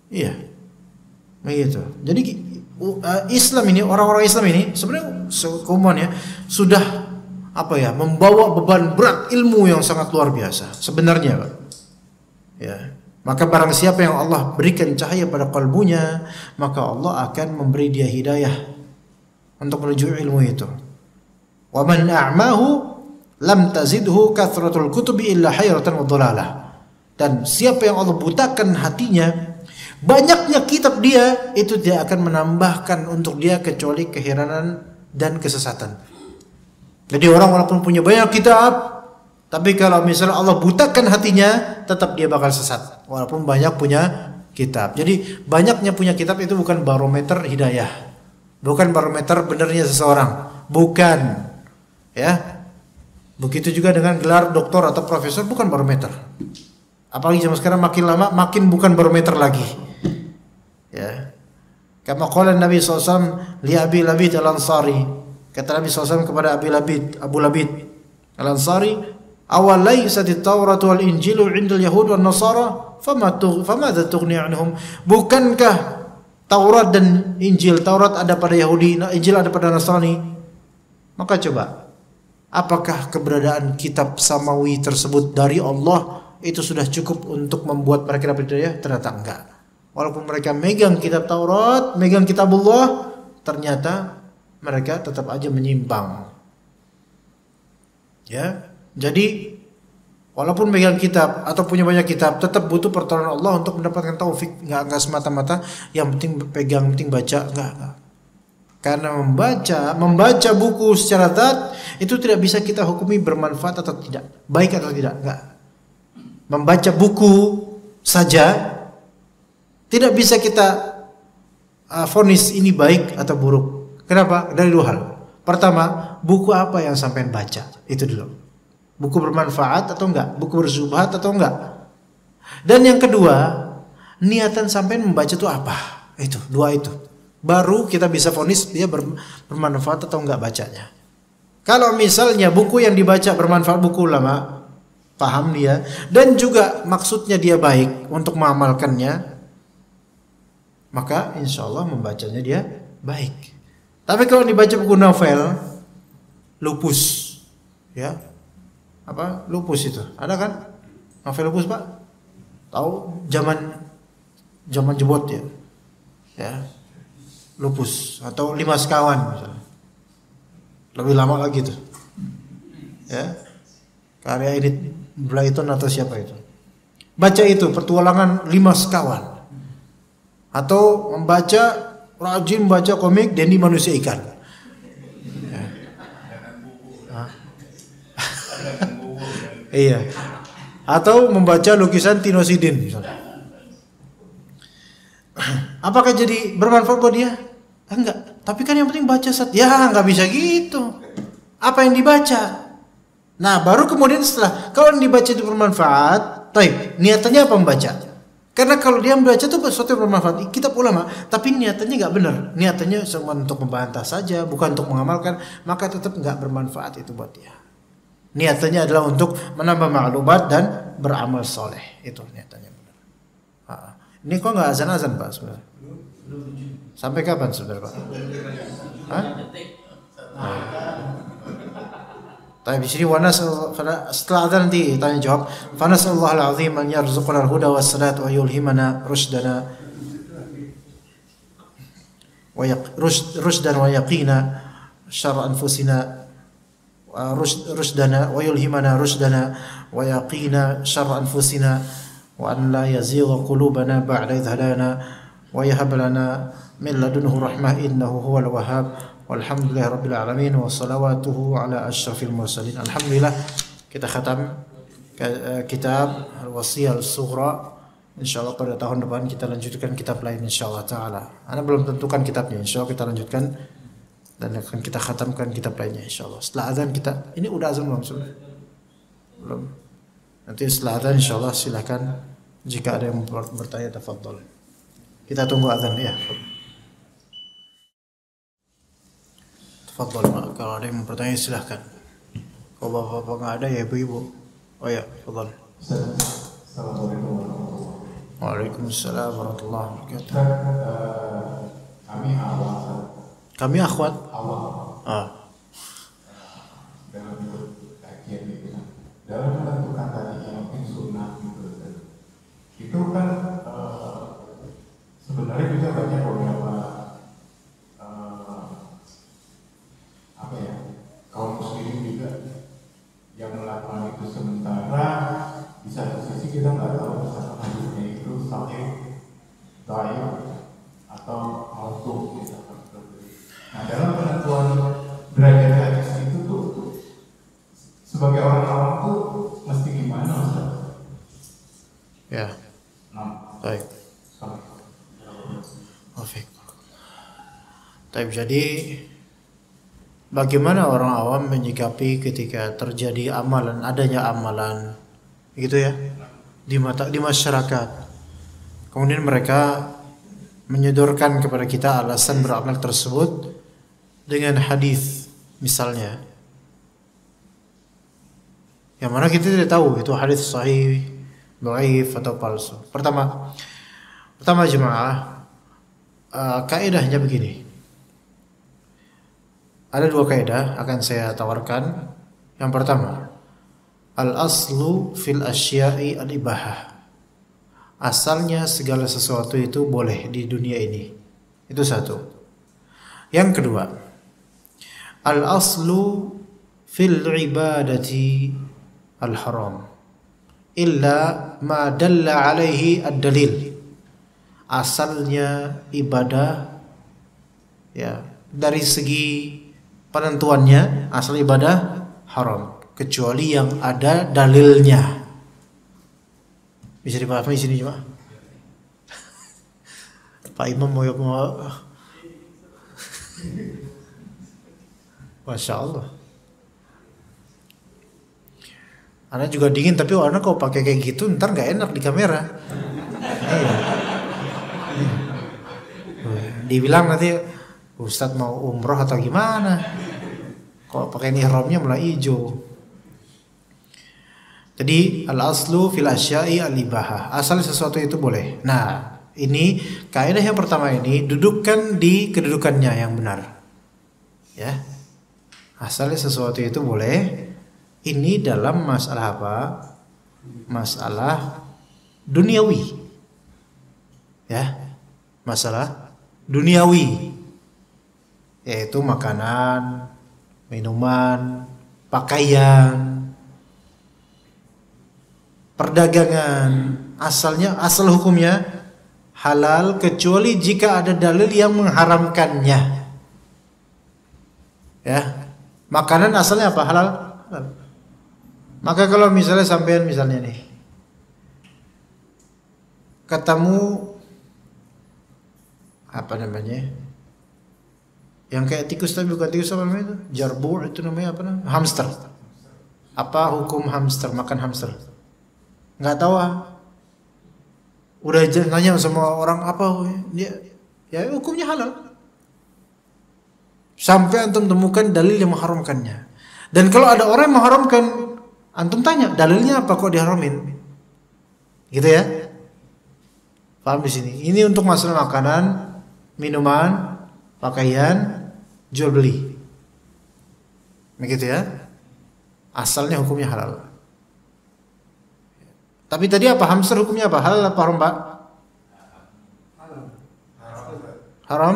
Iya, begitu. Jadi Islam ini, orang-orang Islam ini sebenarnya seumumannya sudah membawa beban berat ilmu yang sangat luar biasa sebenarnya, Pak. Ya. Maka barang siapa yang Allah berikan cahaya pada kalbunya, maka Allah akan memberi dia hidayah untuk menuju ilmu itu. Wa man a'mahu lam tazidhu kathratul kutubi illa hayratan wa dhalalah. Dan siapa yang Allah butakan hatinya, banyaknya kitab dia itu tidak akan menambahkan untuk dia kecuali keheranan dan kesesatan. Jadi orang walaupun punya banyak kitab, tapi kalau misalnya Allah butakan hatinya, tetap dia bakal sesat. Walaupun banyak punya kitab. Jadi banyaknya punya kitab itu bukan barometer hidayah. Bukan barometer benernya seseorang. Bukan. Ya. Begitu juga dengan gelar doktor atau profesor, bukan barometer. Apalagi zaman sekarang makin lama makin bukan barometer lagi. Ya. Kama qala Nabi SAW li Abi Labid Al-Ansari. Kata Nabi SAW kepada Abu Labid Al-Ansari, awal laysat at-Taurat wal Injil 'inda al-Yahud wan Nasara famadza tughni anhum? Bukankah Taurat dan Injil, Taurat ada pada Yahudi, Injil ada pada Nasrani? Maka coba, apakah keberadaan kitab samawi tersebut dari Allah itu sudah cukup untuk membuat mereka dapat hidayah? Ternyata enggak. Walaupun mereka megang kitab Taurat, megang kitabullah, ternyata mereka tetap aja menyimpang. Ya, jadi walaupun megang kitab atau punya banyak kitab, tetap butuh pertolongan Allah untuk mendapatkan taufik. Enggak semata-mata yang penting pegang, penting baca, enggak. Karena membaca buku secara zat itu tidak bisa kita hukumi bermanfaat atau tidak, baik atau tidak, enggak. Membaca buku saja tidak bisa kita vonis ini baik atau buruk. Kenapa? Dari dua hal. Pertama, buku apa yang sampean baca? Itu dulu. Buku bermanfaat atau enggak? Buku bersubhat atau enggak? Dan yang kedua, niatan sampean membaca itu apa? Itu, dua itu. Baru kita bisa vonis dia bermanfaat atau enggak bacanya. Kalau misalnya buku yang dibaca bermanfaat, buku ulama, paham dia, dan juga maksudnya dia baik untuk mengamalkannya, maka insya Allah membacanya dia baik. Tapi kalau dibaca buku novel, lupus, ya, apa lupus itu? Ada kan novel lupus, Pak? Tahu zaman jebot ya, lupus atau 5 sekawan misalnya. Lebih lama lagi tuh, ya, karya Edith Blyton atau siapa itu? Baca itu petualangan 5 sekawan, atau rajin membaca komik Denny Manusia Ikan. Iya. Atau membaca lukisan Tino Sidin misalnya. Apakah jadi bermanfaat buat dia? Enggak. Tapi kan yang penting baca ya enggak bisa gitu. Apa yang dibaca? Nah, baru kemudian setelah kalau yang dibaca itu bermanfaat, niatannya apa membaca? Karena kalau dia membaca itu sesuatu yang bermanfaat, kitab ulama, tapi niatannya nggak benar, niatannya cuma untuk membantah saja, bukan untuk mengamalkan, maka tetap nggak bermanfaat itu buat dia. Niatannya adalah untuk menambah maklumat dan beramal soleh, itu niatannya benar. Ini kok nggak azan-azan Pak sebenarnya? Sampai kapan sebenarnya Pak? Tapi di sini setelah adzan nanti tanya jawab. Fanasallahu al-azim an yarzuqana al-huda was-salat wa yulhimana rusdana wa yaqina syarra anfusina rusdana wa yulhimana rusdana wa yaqina syarra anfusina wa an la yazigha qulubana ba'da idh hadana wa yahab lana min ladunhu rahmah innahu huwal wahhab. Walhamdulillah rabbil alamin wa salawatuhu ala asyrafil mursalin. Alhamdulillah kita khatam kitab Al-Wasiyah Al-Sughra. Insyaallah pada tahun depan kita lanjutkan kitab lain insyaallah taala. Ana belum tentukan kitabnya, insyaallah kita lanjutkan dan akan kita khatamkan kitab lainnya insyaallah. Setelah azan kita, ini udah azan belum sudah? Belum. Nanti setelah azan insyaallah silakan jika ada yang bertanya tafadhol. Kita tunggu azan ya. Tafadhol Pak, kalau ada yang bertanya silahkan. Kalau bapak-bapak nggak ada ya ibu-ibu. Oh ya, tafadhol. Assalamualaikum warahmatullahi wabarakatuh. Waalaikumsalam warahmatullahi wabarakatuh. Kami awal. Kami akhwat. Awal. Dalam bentuk kajian itu. Dalam menentukan tadi yang mungkin sunnah gitu. Itu kan sebenarnya juga banyak beberapa kaum muslimin juga yang melakukan itu sementara di satu sisi kita nggak tahu misalkan hadisnya itu sahih, dhaif atau maudhu misalkan. Nah dalam penentuan derajat hadis itu tuh sebagai orang awam tuh mesti gimana Ustaz? Ya. Baik. Baik. Jadi bagaimana orang awam menyikapi ketika terjadi amalan, adanya amalan, gitu ya, di masyarakat. Kemudian mereka menyodorkan kepada kita alasan beramal tersebut dengan hadis, misalnya, yang mana kita tidak tahu itu hadis sahih dhaif atau palsu. Pertama jemaah, kaidahnya begini. Ada dua kaidah akan saya tawarkan. Yang pertama, al-aslu fil asya'i al-ibahah. Asalnya segala sesuatu itu boleh di dunia ini. Itu satu. Yang kedua, al-aslu fil ibadati al-haram illa ma dalla alaihi ad-dalil. Asalnya ibadah, ya, dari segi penentuannya asal ibadah haram kecuali yang ada dalilnya. Bisa dipahami di sini cuma Pak Imam mau Masya Allah. Anak juga dingin, tapi warna kau pakai kayak gitu ntar nggak enak di kamera. Dibilang nanti Ustadz mau umroh atau gimana? Kok pakai ihramnya malah hijau. Jadi al-aslu fil asya'i al-ibahah. Asal sesuatu itu boleh. Nah, ini kaidah yang pertama ini dudukkan di kedudukannya yang benar. Ya. Asalnya sesuatu itu boleh. Ini dalam masalah apa? Masalah duniawi. Ya. Masalah duniawi. Yaitu makanan, minuman, pakaian, perdagangan. Asal hukumnya halal kecuali jika ada dalil yang mengharamkannya. Ya. Makanan asalnya apa? Halal. Maka kalau misalnya sampean misalnya nih ketemu apa namanya? Yang kayak tikus tapi bukan tikus, apa namanya itu? Jarbu itu namanya apa namanya? Hamster. Apa hukum hamster, makan hamster? Nggak tahu ah. Udah nanya sama orang apa dia, ya hukumnya halal. Sampai antum temukan dalil yang mengharamkannya. Dan kalau ada orang yang mengharamkan, antum tanya dalilnya apa kok diharamin? Gitu ya? Paham di sini? Ini untuk masalah makanan, minuman, pakaian, jual beli. Begitu ya? Asalnya hukumnya halal. Tapi tadi apa? Hamster hukumnya apa? Halal apa haram, Pak? Haram.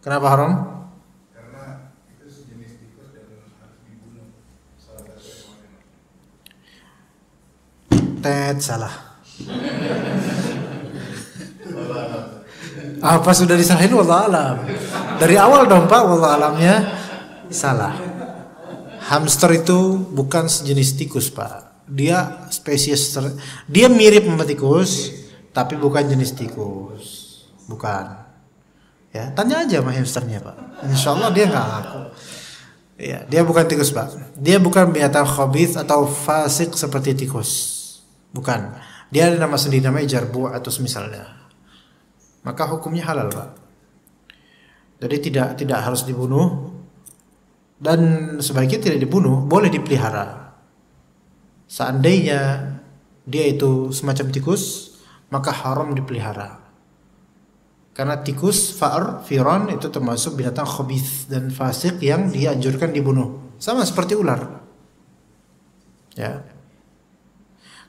Kenapa haram? Karena itu sejenis tikus dan harus dibunuh. Salah satu Tet salah. Apa sudah disalahin? Wallah alam. Dari awal dong Pak, wallah alamnya salah. Hamster itu bukan sejenis tikus Pak. Dia spesies dia mirip sama tikus, tapi bukan jenis tikus. Bukan. Ya, tanya aja sama hamsternya Pak. Insya Allah dia nggak ngaku. Ya, dia bukan tikus Pak. Dia bukan binatang khabith atau fasik seperti tikus. Bukan. Dia ada nama sendiri, namanya jarbu atau semisalnya. Maka hukumnya halal Pak. Jadi tidak harus dibunuh dan sebaiknya tidak dibunuh, boleh dipelihara. Seandainya dia itu semacam tikus, maka haram dipelihara. Karena tikus, firon itu termasuk binatang khabith dan fasik yang dianjurkan dibunuh. Sama seperti ular. Ya.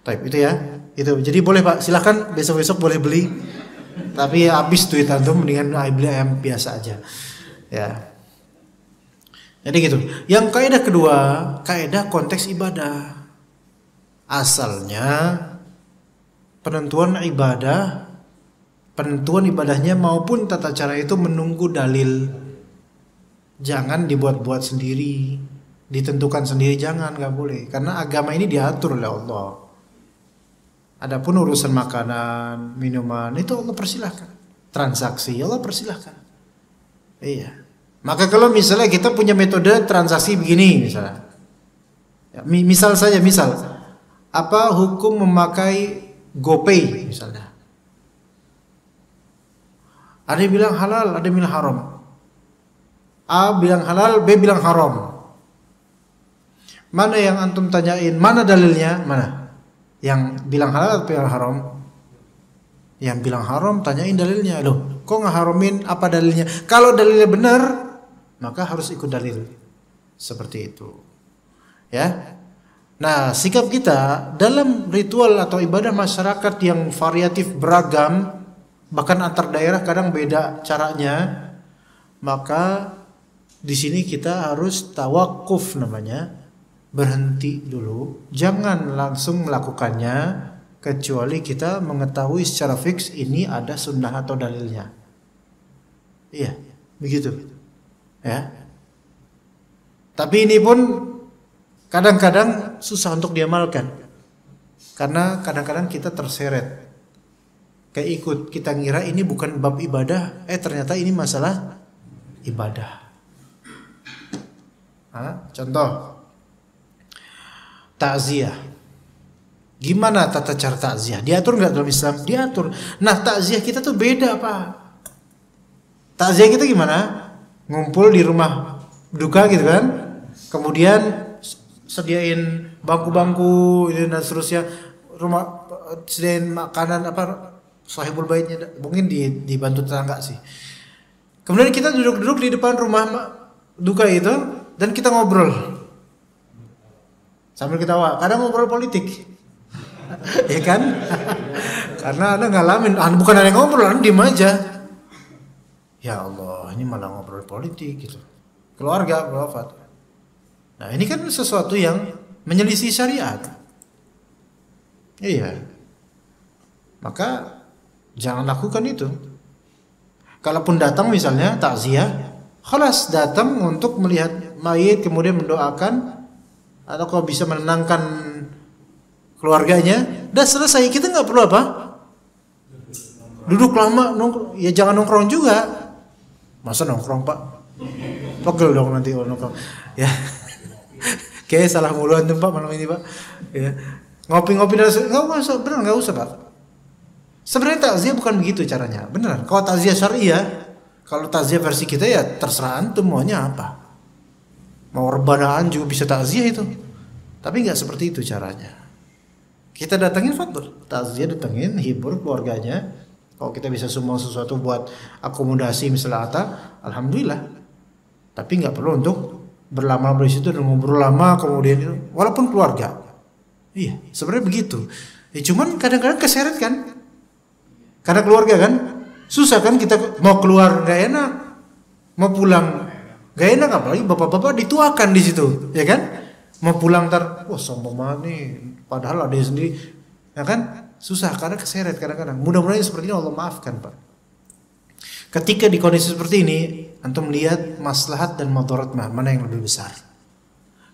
Taib itu ya. Itu. Jadi boleh Pak, silakan besok-besok boleh beli. Tapi habis duit antum mendingan beli ayam biasa aja. Ya. Jadi gitu. Yang kaidah kedua, kaidah konteks ibadah. Asalnya penentuan ibadahnya maupun tata cara itu menunggu dalil. Jangan dibuat-buat sendiri, ditentukan sendiri, jangan, nggak boleh. Karena agama ini diatur oleh Allah. Adapun urusan makanan, minuman itu Allah persilahkan. Transaksi Allah persilahkan. Iya. Maka kalau misalnya kita punya metode transaksi begini misalnya. Ya, misal apa hukum memakai GoPay misalnya? Ada yang bilang halal, ada yang bilang haram. A bilang halal, B bilang haram. Mana yang antum tanyain? Mana dalilnya? Mana? Yang bilang halal atau yang haram? Yang bilang haram tanyain dalilnya. Loh, kok ngeharamin, apa dalilnya? Kalau dalilnya benar, maka harus ikut dalil. Seperti itu. Ya. Nah, sikap kita dalam ritual atau ibadah masyarakat yang variatif beragam, bahkan antar daerah kadang beda caranya, maka di sini kita harus tawakuf namanya, berhenti dulu, jangan langsung melakukannya kecuali kita mengetahui secara fix ini ada sunnah atau dalilnya. Iya, begitu. Ya. Tapi ini pun kadang-kadang susah untuk diamalkan. Karena kadang-kadang kita terseret. Kayak ikut, kita ngira ini bukan bab ibadah, ternyata ini masalah ibadah. Contoh takziah. Gimana tata cara takziah? Diatur nggak dalam Islam? Diatur. Nah, takziah kita tuh beda, Pak. Takziah kita gimana? Ngumpul di rumah duka gitu kan? Kemudian sediain bangku-bangku dan seterusnya, sediain makanan sahibul baitnya, mungkin dibantu tetangga sih. Kemudian kita duduk-duduk di depan rumah duka itu dan kita ngobrol sambil ketawa. Kadang ngobrol politik. Ya kan? Karena Anda ngalamin, bukan ada yang ngobrol, Anda diem aja. Ya Allah, ini malah ngobrol politik gitu. Keluarga wafat. Nah, ini kan sesuatu yang menyelisih syariat. Iya. Maka jangan lakukan itu. Kalaupun datang misalnya takziah, khalas datang untuk melihat mayit kemudian mendoakan atau kalau bisa menenangkan keluarganya, udah selesai. Kita nggak perlu apa? Duduk lama, ya jangan nongkrong juga. Masa nongkrong, Pak? Pegel dong nanti kalau nongkrong. Ya, kayak salah muluan tuh Pak malam ini Pak. Ya, ngopi-ngopi dan nggak usah Pak. Sebenarnya takziah bukan begitu caranya, beneran. Kalau takziah syariah, kalau takziah versi kita ya terserah antum maunya apa. Mau rebanaan juga bisa takziah itu, tapi nggak seperti itu caranya. Kita datangin fadl, takziah datangin, hibur keluarganya. Kalau kita bisa sumbang sesuatu buat akomodasi misalnya alhamdulillah. Tapi nggak perlu untuk berlama-lama di situ dan ngobrol lama kemudian itu, walaupun keluarga. Iya, sebenarnya begitu. Ya, cuman kadang-kadang keseret kan, karena keluarga kan, susah kan kita mau keluar nggak enak, mau pulang nggak enak, apalagi bapak-bapak dituakan di situ, ya kan? Mau pulang ntar, wah sombong banget nih, padahal ada sendiri, ya kan? Susah karena keseret kadang-kadang. Mudah-mudahan seperti ini Allah maafkan Pak. Ketika di kondisi seperti ini, antum lihat maslahat dan madarat mana yang lebih besar.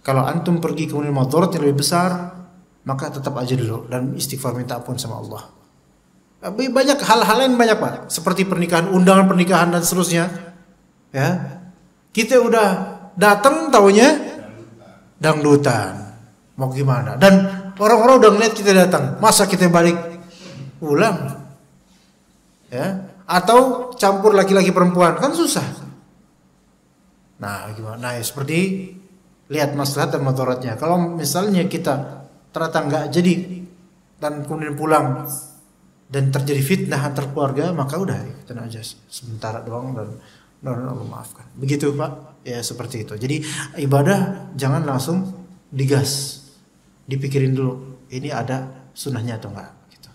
Kalau antum pergi kemudian madarat yang lebih besar, maka tetap aja dulu dan istighfar minta ampun sama Allah. Banyak hal-hal lain banyak Pak, seperti pernikahan, undangan pernikahan dan seterusnya. Ya, kita udah datang taunya dangdutan, mau gimana? Dan orang-orang udah ngeliat kita datang, masa kita balik pulang? Ya, atau campur laki-laki perempuan kan susah. Nah, gimana? Nah, ya seperti lihat maslahat dan madaratnya. Kalau misalnya kita ternyata nggak jadi dan kemudian pulang dan terjadi fitnah antar keluarga, maka udah kita aja sementara doang dan Allah maafkan. Begitu Pak, ya seperti itu. Jadi ibadah jangan langsung digas, dipikirin dulu ini ada sunnahnya atau enggak gitu.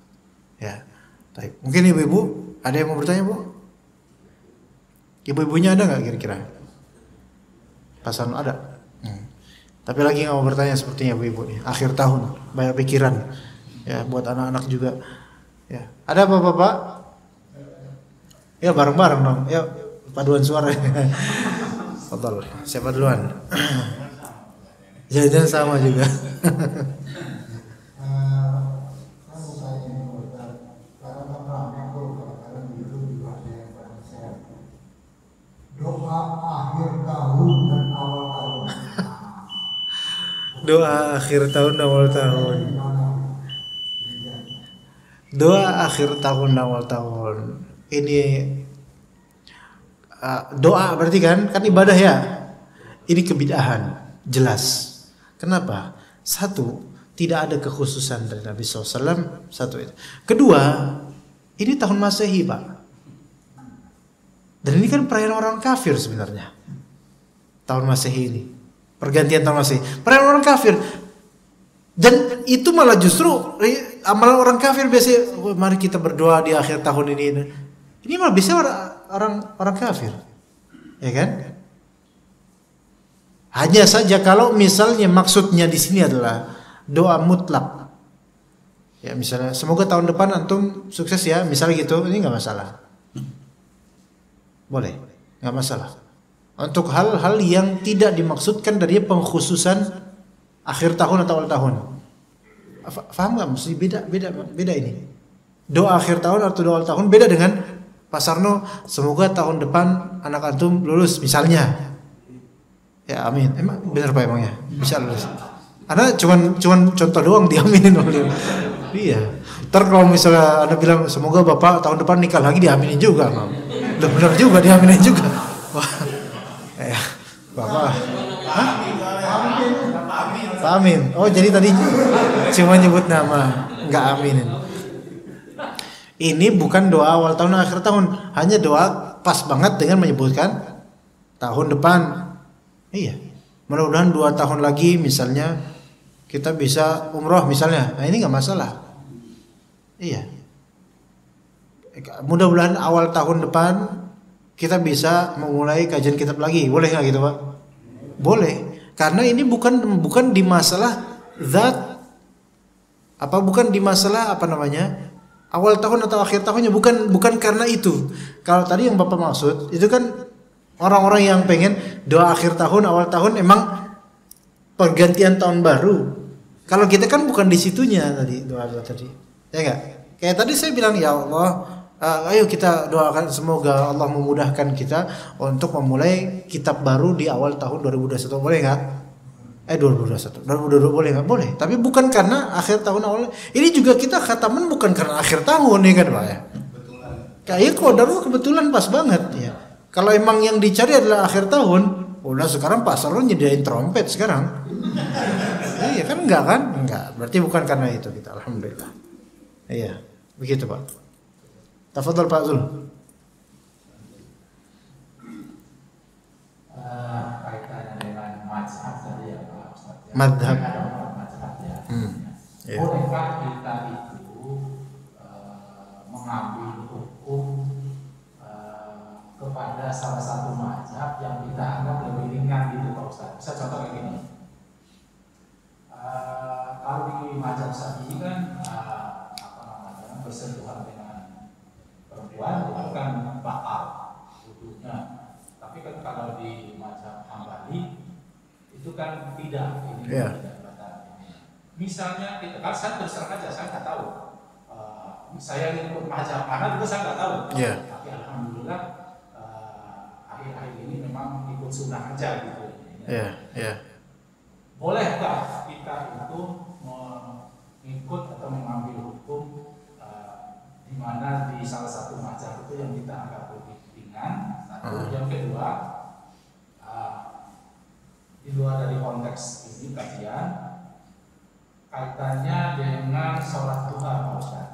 Ya, baik. Mungkin ibu-ibu ada yang mau bertanya Bu? Ibu-ibunya ada nggak kira-kira? Pasan ada. Tapi lagi nggak mau bertanya sepertinya ibu-ibu nih. Akhir tahun banyak pikiran. Ya buat anak-anak juga. Ya ada apa Bapak? Ya bareng-bareng dong. Ya paduan suara. Betul. Siapa duluan? Jangan sama juga. Doa akhir tahun dan awal tahun. Doa akhir tahun awal tahun. Doa akhir tahun awal tahun. Ini doa berarti kan ibadah ya. Ini kebid'ahan, jelas. Kenapa? Satu, tidak ada kekhususan dari Nabi SAW. Satu itu. Kedua, ini tahun Masehi, Pak. Dan ini kan perayaan orang kafir sebenarnya. Tahun Masehi ini, pergantian tahun Masehi, perayaan orang kafir. Dan itu malah justru amalan orang kafir biasanya, mari kita berdoa di akhir tahun ini. Ini malah bisa orang kafir, ya kan? Hanya saja kalau misalnya maksudnya di sini adalah doa mutlak, ya misalnya semoga tahun depan antum sukses ya, misalnya gitu, ini nggak masalah, boleh, nggak masalah. Untuk hal-hal yang tidak dimaksudkan dari pengkhususan akhir tahun atau awal tahun, paham nggak? Mesti beda ini. Doa akhir tahun atau doa awal tahun beda dengan Pak Sarno, semoga tahun depan anak antum lulus misalnya. Ya amin. Emang benar Pak emangnya bisa lulus? Anda cuman contoh doang diaminin oleh. Iya. Ntar kalau misalnya Anda bilang semoga Bapak tahun depan nikah lagi, diaminin juga, Mam. Udah benar juga diaminin juga. Wah. Bapak. Hah? Pak Amin. Oh jadi tadi cuma nyebut nama, nggak aminin. Ini bukan doa awal tahun akhir tahun, hanya doa pas banget dengan menyebutkan tahun depan. Iya. Mudah-mudahan 2 tahun lagi misalnya kita bisa umroh misalnya. Nah ini nggak masalah. Iya. Mudah-mudahan awal tahun depan kita bisa memulai kajian kitab lagi. Boleh nggak gitu Pak? Boleh. Karena ini bukan di masalah zat, bukan di masalah awal tahun atau akhir tahunnya, bukan karena itu. Kalau tadi yang Bapak maksud itu kan orang-orang yang pengen doa akhir tahun, awal tahun emang pergantian tahun baru. Kalau kita kan bukan di situnya tadi doa tadi, ya enggak? Kayak tadi saya bilang ya Allah, ayo kita doakan semoga Allah memudahkan kita untuk memulai kitab baru di awal tahun 2021, boleh nggak? 2022 boleh nggak? Boleh. Tapi bukan karena akhir tahun awal. Ini juga kita khataman bukan karena akhir tahun ya kan Pak ya? Kayak kodarnya kebetulan pas banget ya. Kalau emang yang dicari adalah akhir tahun, udah sekarang Pak Sarul nyediain trompet sekarang. Iya kan enggak kan? Enggak. Berarti bukan karena itu kita. Alhamdulillah. Iya, begitu Pak. Tafadhol Pak Zul. Kaitannya dengan mazhab tadi ya Pak Ustaz. Madhab. Ya. Bolehkah kita itu mengambil hukum kepada salah satu mazhab yang kita anggap lebih ringan gitu Pak Ustaz? Bisa contoh kayak gini. Kalau di mazhab Syafi'i kan bersentuhan dengan perempuan itu kan batal wudunya. Tapi kan kalau di mazhab Hambali itu kan tidak, ini tidak batal. Misalnya kita kan saya terserah aja, saya nggak tahu. Saya ikut mazhab mana juga saya nggak tahu. Tapi alhamdulillah akhir-akhir ini memang ikut sunnah aja gitu. Bolehkah kita itu mengikut atau mengambil hukum di mana di salah satu mazhab itu yang kita anggap lebih ringan? Satu, yang kedua, di luar dari konteks ini kajian, kaitannya dengan sholat duha Pak Ustaz.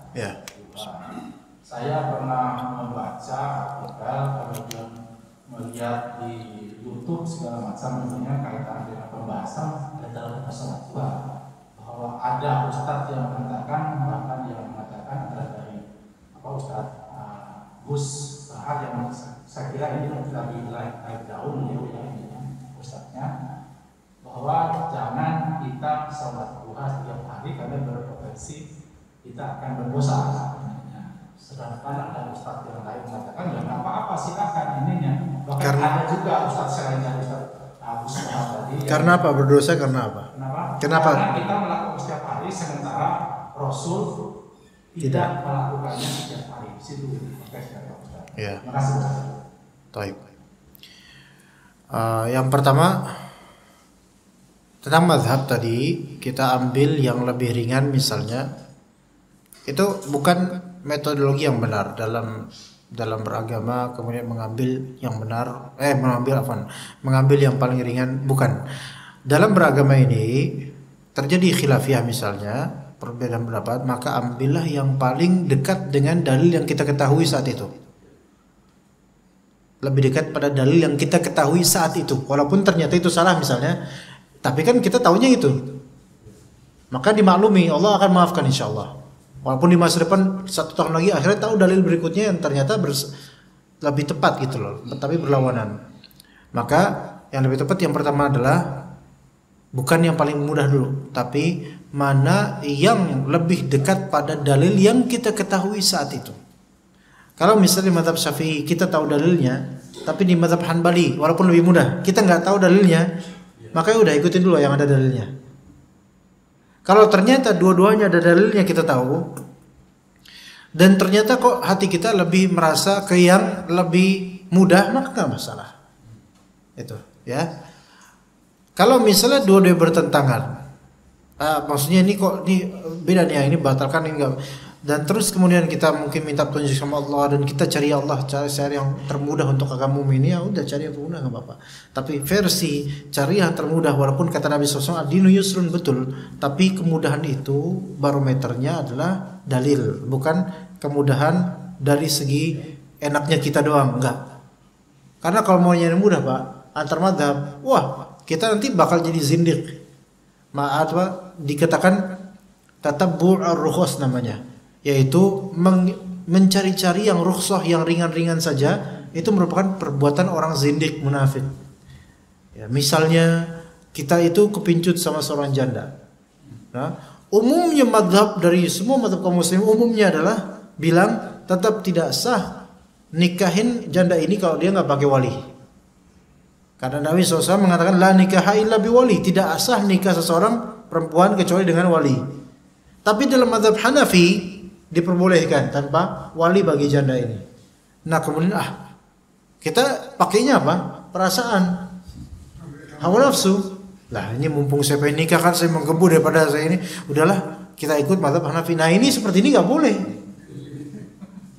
Saya pernah membaca artikel, kemudian melihat di YouTube segala macam kaitan dengan pembahasan dalam sholat duha, bahwa ada ustadz yang mengatakan, bahkan yang mengatakan adalah dari Ustadz Gus Bahar, yang saya kira ini lebih naik daun ya ustadznya, bahwa jangan kita sholat duha setiap hari karena berpotensi kita akan berdosa. Sedangkan ada ustadz yang lain mengatakan ya nggak apa-apa, silakan ininya. Bahkan ada juga ustadz selainnya Ustadz Gus Bahar tadi. Karena apa berdosa? Karena apa? Kenapa? Karena kita melakukan setiap hari sementara Rasul tidak melakukannya setiap hari. Situ. Ya. Terima kasih. Baik. Yang pertama tentang mazhab tadi, kita ambil yang lebih ringan misalnya. Itu bukan metodologi yang benar dalam beragama, kemudian mengambil yang benar, mengambil yang paling ringan, bukan. Dalam beragama ini terjadi khilafiyah misalnya, perbedaan pendapat, maka ambillah yang paling dekat dengan dalil yang kita ketahui saat itu. Lebih dekat pada dalil yang kita ketahui saat itu. Walaupun ternyata itu salah misalnya, tapi kan kita tahunya itu. Maka dimaklumi, Allah akan maafkan insyaallah. Walaupun di masa depan 1 tahun lagi akhirnya tahu dalil berikutnya yang ternyata lebih tepat gitu loh, tapi berlawanan. Maka yang lebih tepat yang pertama adalah bukan yang paling mudah dulu, tapi mana yang lebih dekat pada dalil yang kita ketahui saat itu. Kalau misalnya di mazhab Syafi'i kita tahu dalilnya, tapi di mazhab Hanbali walaupun lebih mudah, kita nggak tahu dalilnya, maka udah ikutin dulu yang ada dalilnya. Kalau ternyata dua-duanya ada dalilnya kita tahu, dan ternyata kok hati kita lebih merasa ke yang lebih mudah, maka nggak masalah. Itu ya. Kalau misalnya dua-duanya bertentangan, maksudnya ini kok ini beda nih, ini batalkan ini enggak, dan terus kemudian kita mungkin minta petunjuk sama Allah dan kita cari Allah, cari yang termudah untuk agama ini, ya udah cari yang termudah nggak apa-apa. Tapi versi cari yang termudah, walaupun kata Nabi SAW ad-dinu yusrun, betul, tapi kemudahan itu barometernya adalah dalil, bukan kemudahan dari segi enaknya kita doang, enggak. Karena kalau mau yang mudah Pak, antar madhab, wah kita nanti bakal jadi zindiq. Dikatakan tatabbu' ar-rukhas namanya, yaitu mencari-cari yang rukhsah, yang ringan-ringan saja, itu merupakan perbuatan orang zindiq, munafik. Ya, misalnya kita itu kepincut sama seorang janda. Nah, umumnya madhab dari semua madhab kaum muslim umumnya adalah bilang tetap tidak sah nikahin janda ini kalau dia nggak pakai wali. Karena Nabi SAW mengatakan la nikaha illa biwali, tidak sah nikah seseorang perempuan kecuali dengan wali. Tapi dalam mazhab Hanafi diperbolehkan tanpa wali bagi janda ini. Nah kemudian kita pakainya apa? Perasaan, hawa nafsu. Lah ini mumpung saya pengen nikah kan, saya menggebu daripada saya ini, udahlah kita ikut mazhab Hanafi. Nah ini seperti ini nggak boleh.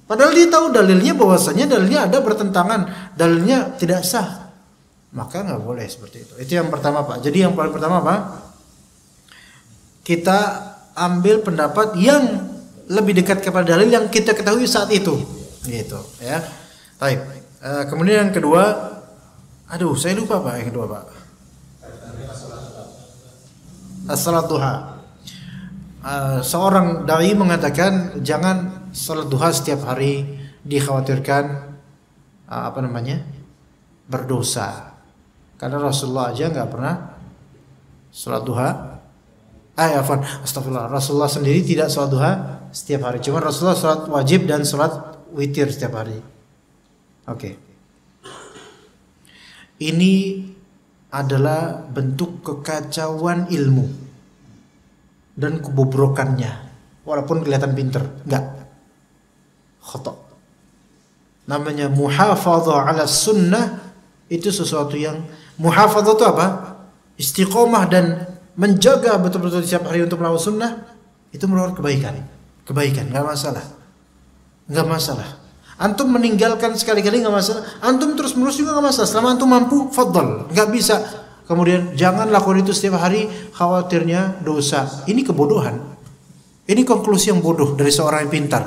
Padahal dia tahu dalilnya, bahwasanya dalilnya ada bertentangan, dalilnya tidak sah. Maka nggak boleh seperti itu. Itu yang pertama Pak. Jadi yang paling pertama Pak, kita ambil pendapat yang lebih dekat kepada dalil yang kita ketahui saat itu, gitu ya. Baik. Kemudian yang kedua, saya lupa Pak yang kedua Pak. As-salat duha. Seorang dai mengatakan jangan salat duha setiap hari, dikhawatirkan berdosa. Karena Rasulullah aja nggak pernah salat duha. Astagfirullah. Rasulullah sendiri tidak salat duha setiap hari. Cuma Rasulullah salat wajib dan salat witir setiap hari. Oke. Ini adalah bentuk kekacauan ilmu dan kebobrokannya. Walaupun kelihatan pinter, enggak. Khata'. Namanya muhafadzah 'ala sunnah, itu sesuatu yang muhafadzah itu apa? Istiqomah dan menjaga betul-betul setiap hari untuk melakukan sunnah, itu merupakan kebaikan, nggak masalah. Antum meninggalkan sekali-kali nggak masalah, antum terus menerus juga nggak masalah. Selama antum mampu, fadl. Nggak bisa kemudian jangan lakukan itu setiap hari, khawatirnya dosa. Ini kebodohan. Ini konklusi yang bodoh dari seorang yang pintar.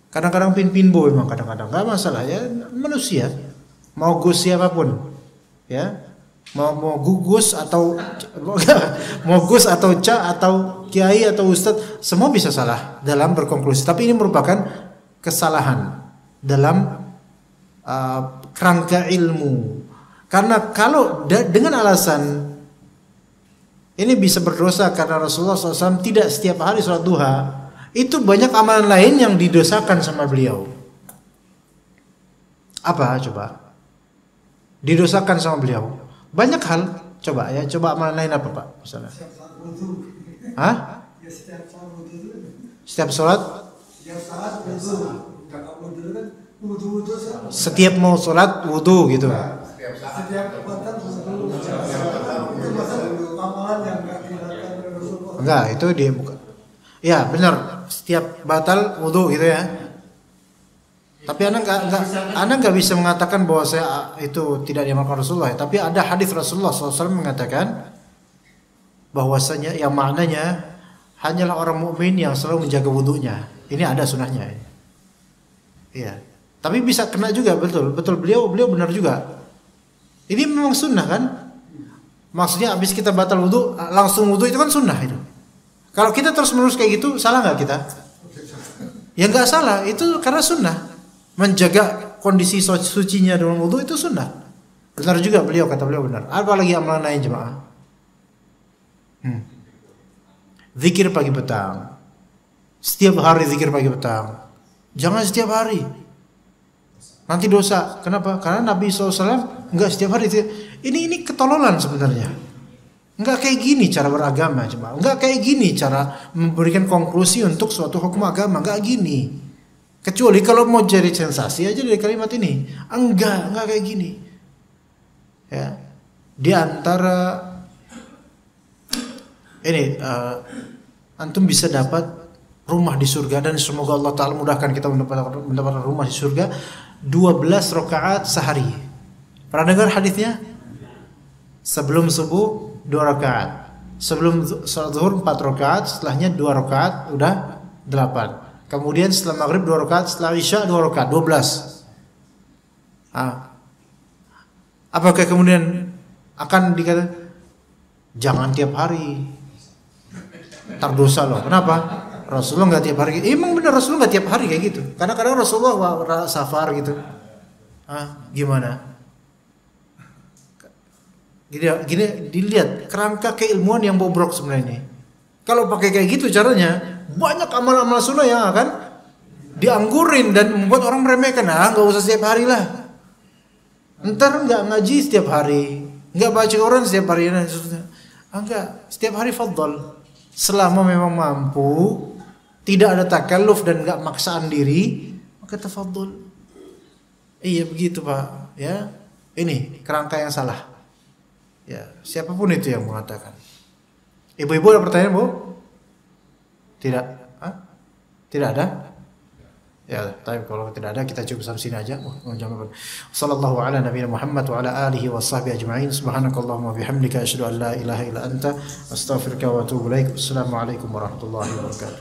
Kadang-kadang pinbo memang, kadang-kadang nggak masalah ya, manusia. Mau gus siapapun, ya, mau gugus atau mau gus atau ca atau kiai atau ustadz, semua bisa salah dalam berkonklusi. Tapi ini merupakan kesalahan dalam kerangka ilmu. Karena kalau dengan alasan ini bisa berdosa karena Rasulullah SAW tidak setiap hari sholat duha, itu banyak amalan lain yang didosakan sama beliau. Apa coba? Didosakan sama beliau. Banyak hal. Coba amalan lain apa Pak? Misalnya. Setiap sholat. Setiap mau sholat wudu gitu. Enggak, itu dia bukan. Ya benar. Setiap batal wudu gitu ya. Tapi Anda nggak bisa mengatakan bahwa saya itu tidak diamalkan Rasulullah. Tapi ada hadis Rasulullah SAW mengatakan bahwasanya yang maknanya hanyalah orang mukmin yang selalu menjaga wudunya. Ini ada sunnahnya. Iya. Tapi bisa kena juga, betul beliau benar juga. Ini memang sunnah kan? Maksudnya habis kita batal wudu langsung wudu itu kan sunnah itu. Kalau kita terus menerus kayak gitu salah nggak kita? Ya nggak salah, itu karena sunnah. Menjaga kondisi sucinya dalam wudu itu sunnah. Benar juga beliau, kata beliau benar. Apa lagi amalan lain jemaah? Zikir pagi petang. Setiap hari zikir pagi petang. Jangan setiap hari. Nanti dosa. Kenapa? Karena Nabi SAW enggak setiap hari. Ini ketololan sebenarnya. Enggak kayak gini cara beragama, jemaah. Enggak kayak gini cara memberikan konklusi untuk suatu hukum agama. Enggak gini. Kecuali kalau mau cari sensasi aja dari kalimat ini. Enggak kayak gini. Ya. Di antara ini antum bisa dapat rumah di surga, dan semoga Allah Ta'ala mudahkan kita mendapatkan rumah di surga 12 rakaat sehari. Pernah dengar hadisnya? Sebelum subuh 2 rakaat, sebelum salat zuhur 4 rakaat, setelahnya 2 rakaat, udah 8. Kemudian setelah maghrib 2 rakaat, setelah isya 2 rakaat, 12. Apakah kemudian akan dikatakan jangan tiap hari, ntar dosa loh? Kenapa? Rasulullah nggak tiap hari. Emang benar Rasulullah nggak tiap hari kayak gitu. Karena kadang Rasulullah safar gitu. Gimana? Gini dilihat kerangka keilmuan yang bobrok sebenarnya ini. Kalau pakai kayak gitu caranya, banyak amal-amal sunnah yang akan dianggurin dan membuat orang meremehkan. Nggak usah setiap hari lah. Ntar nggak ngaji setiap hari, nggak baca Quran setiap hari. Enggak, setiap hari fadhol. Selama memang mampu, tidak ada takalluf dan nggak maksaan diri, maka tafadhol. Iya begitu Pak. Ya, ini kerangka yang salah. Ya, siapapun itu yang mengatakan. Ibu-ibu ada pertanyaan, Bu? Tidak? Tidak ada? Ya, tapi kalau tidak ada kita cukup sampai sini aja. Sallallahu ala nabiyina Muhammad wa ala alihi wa sahbihi ajma'in. Subhanakallahumma bihamdika asyhadu an la ilaha illa anta astaghfiruka wa atubu ilaik. Assalamualaikum warahmatullahi wabarakatuh.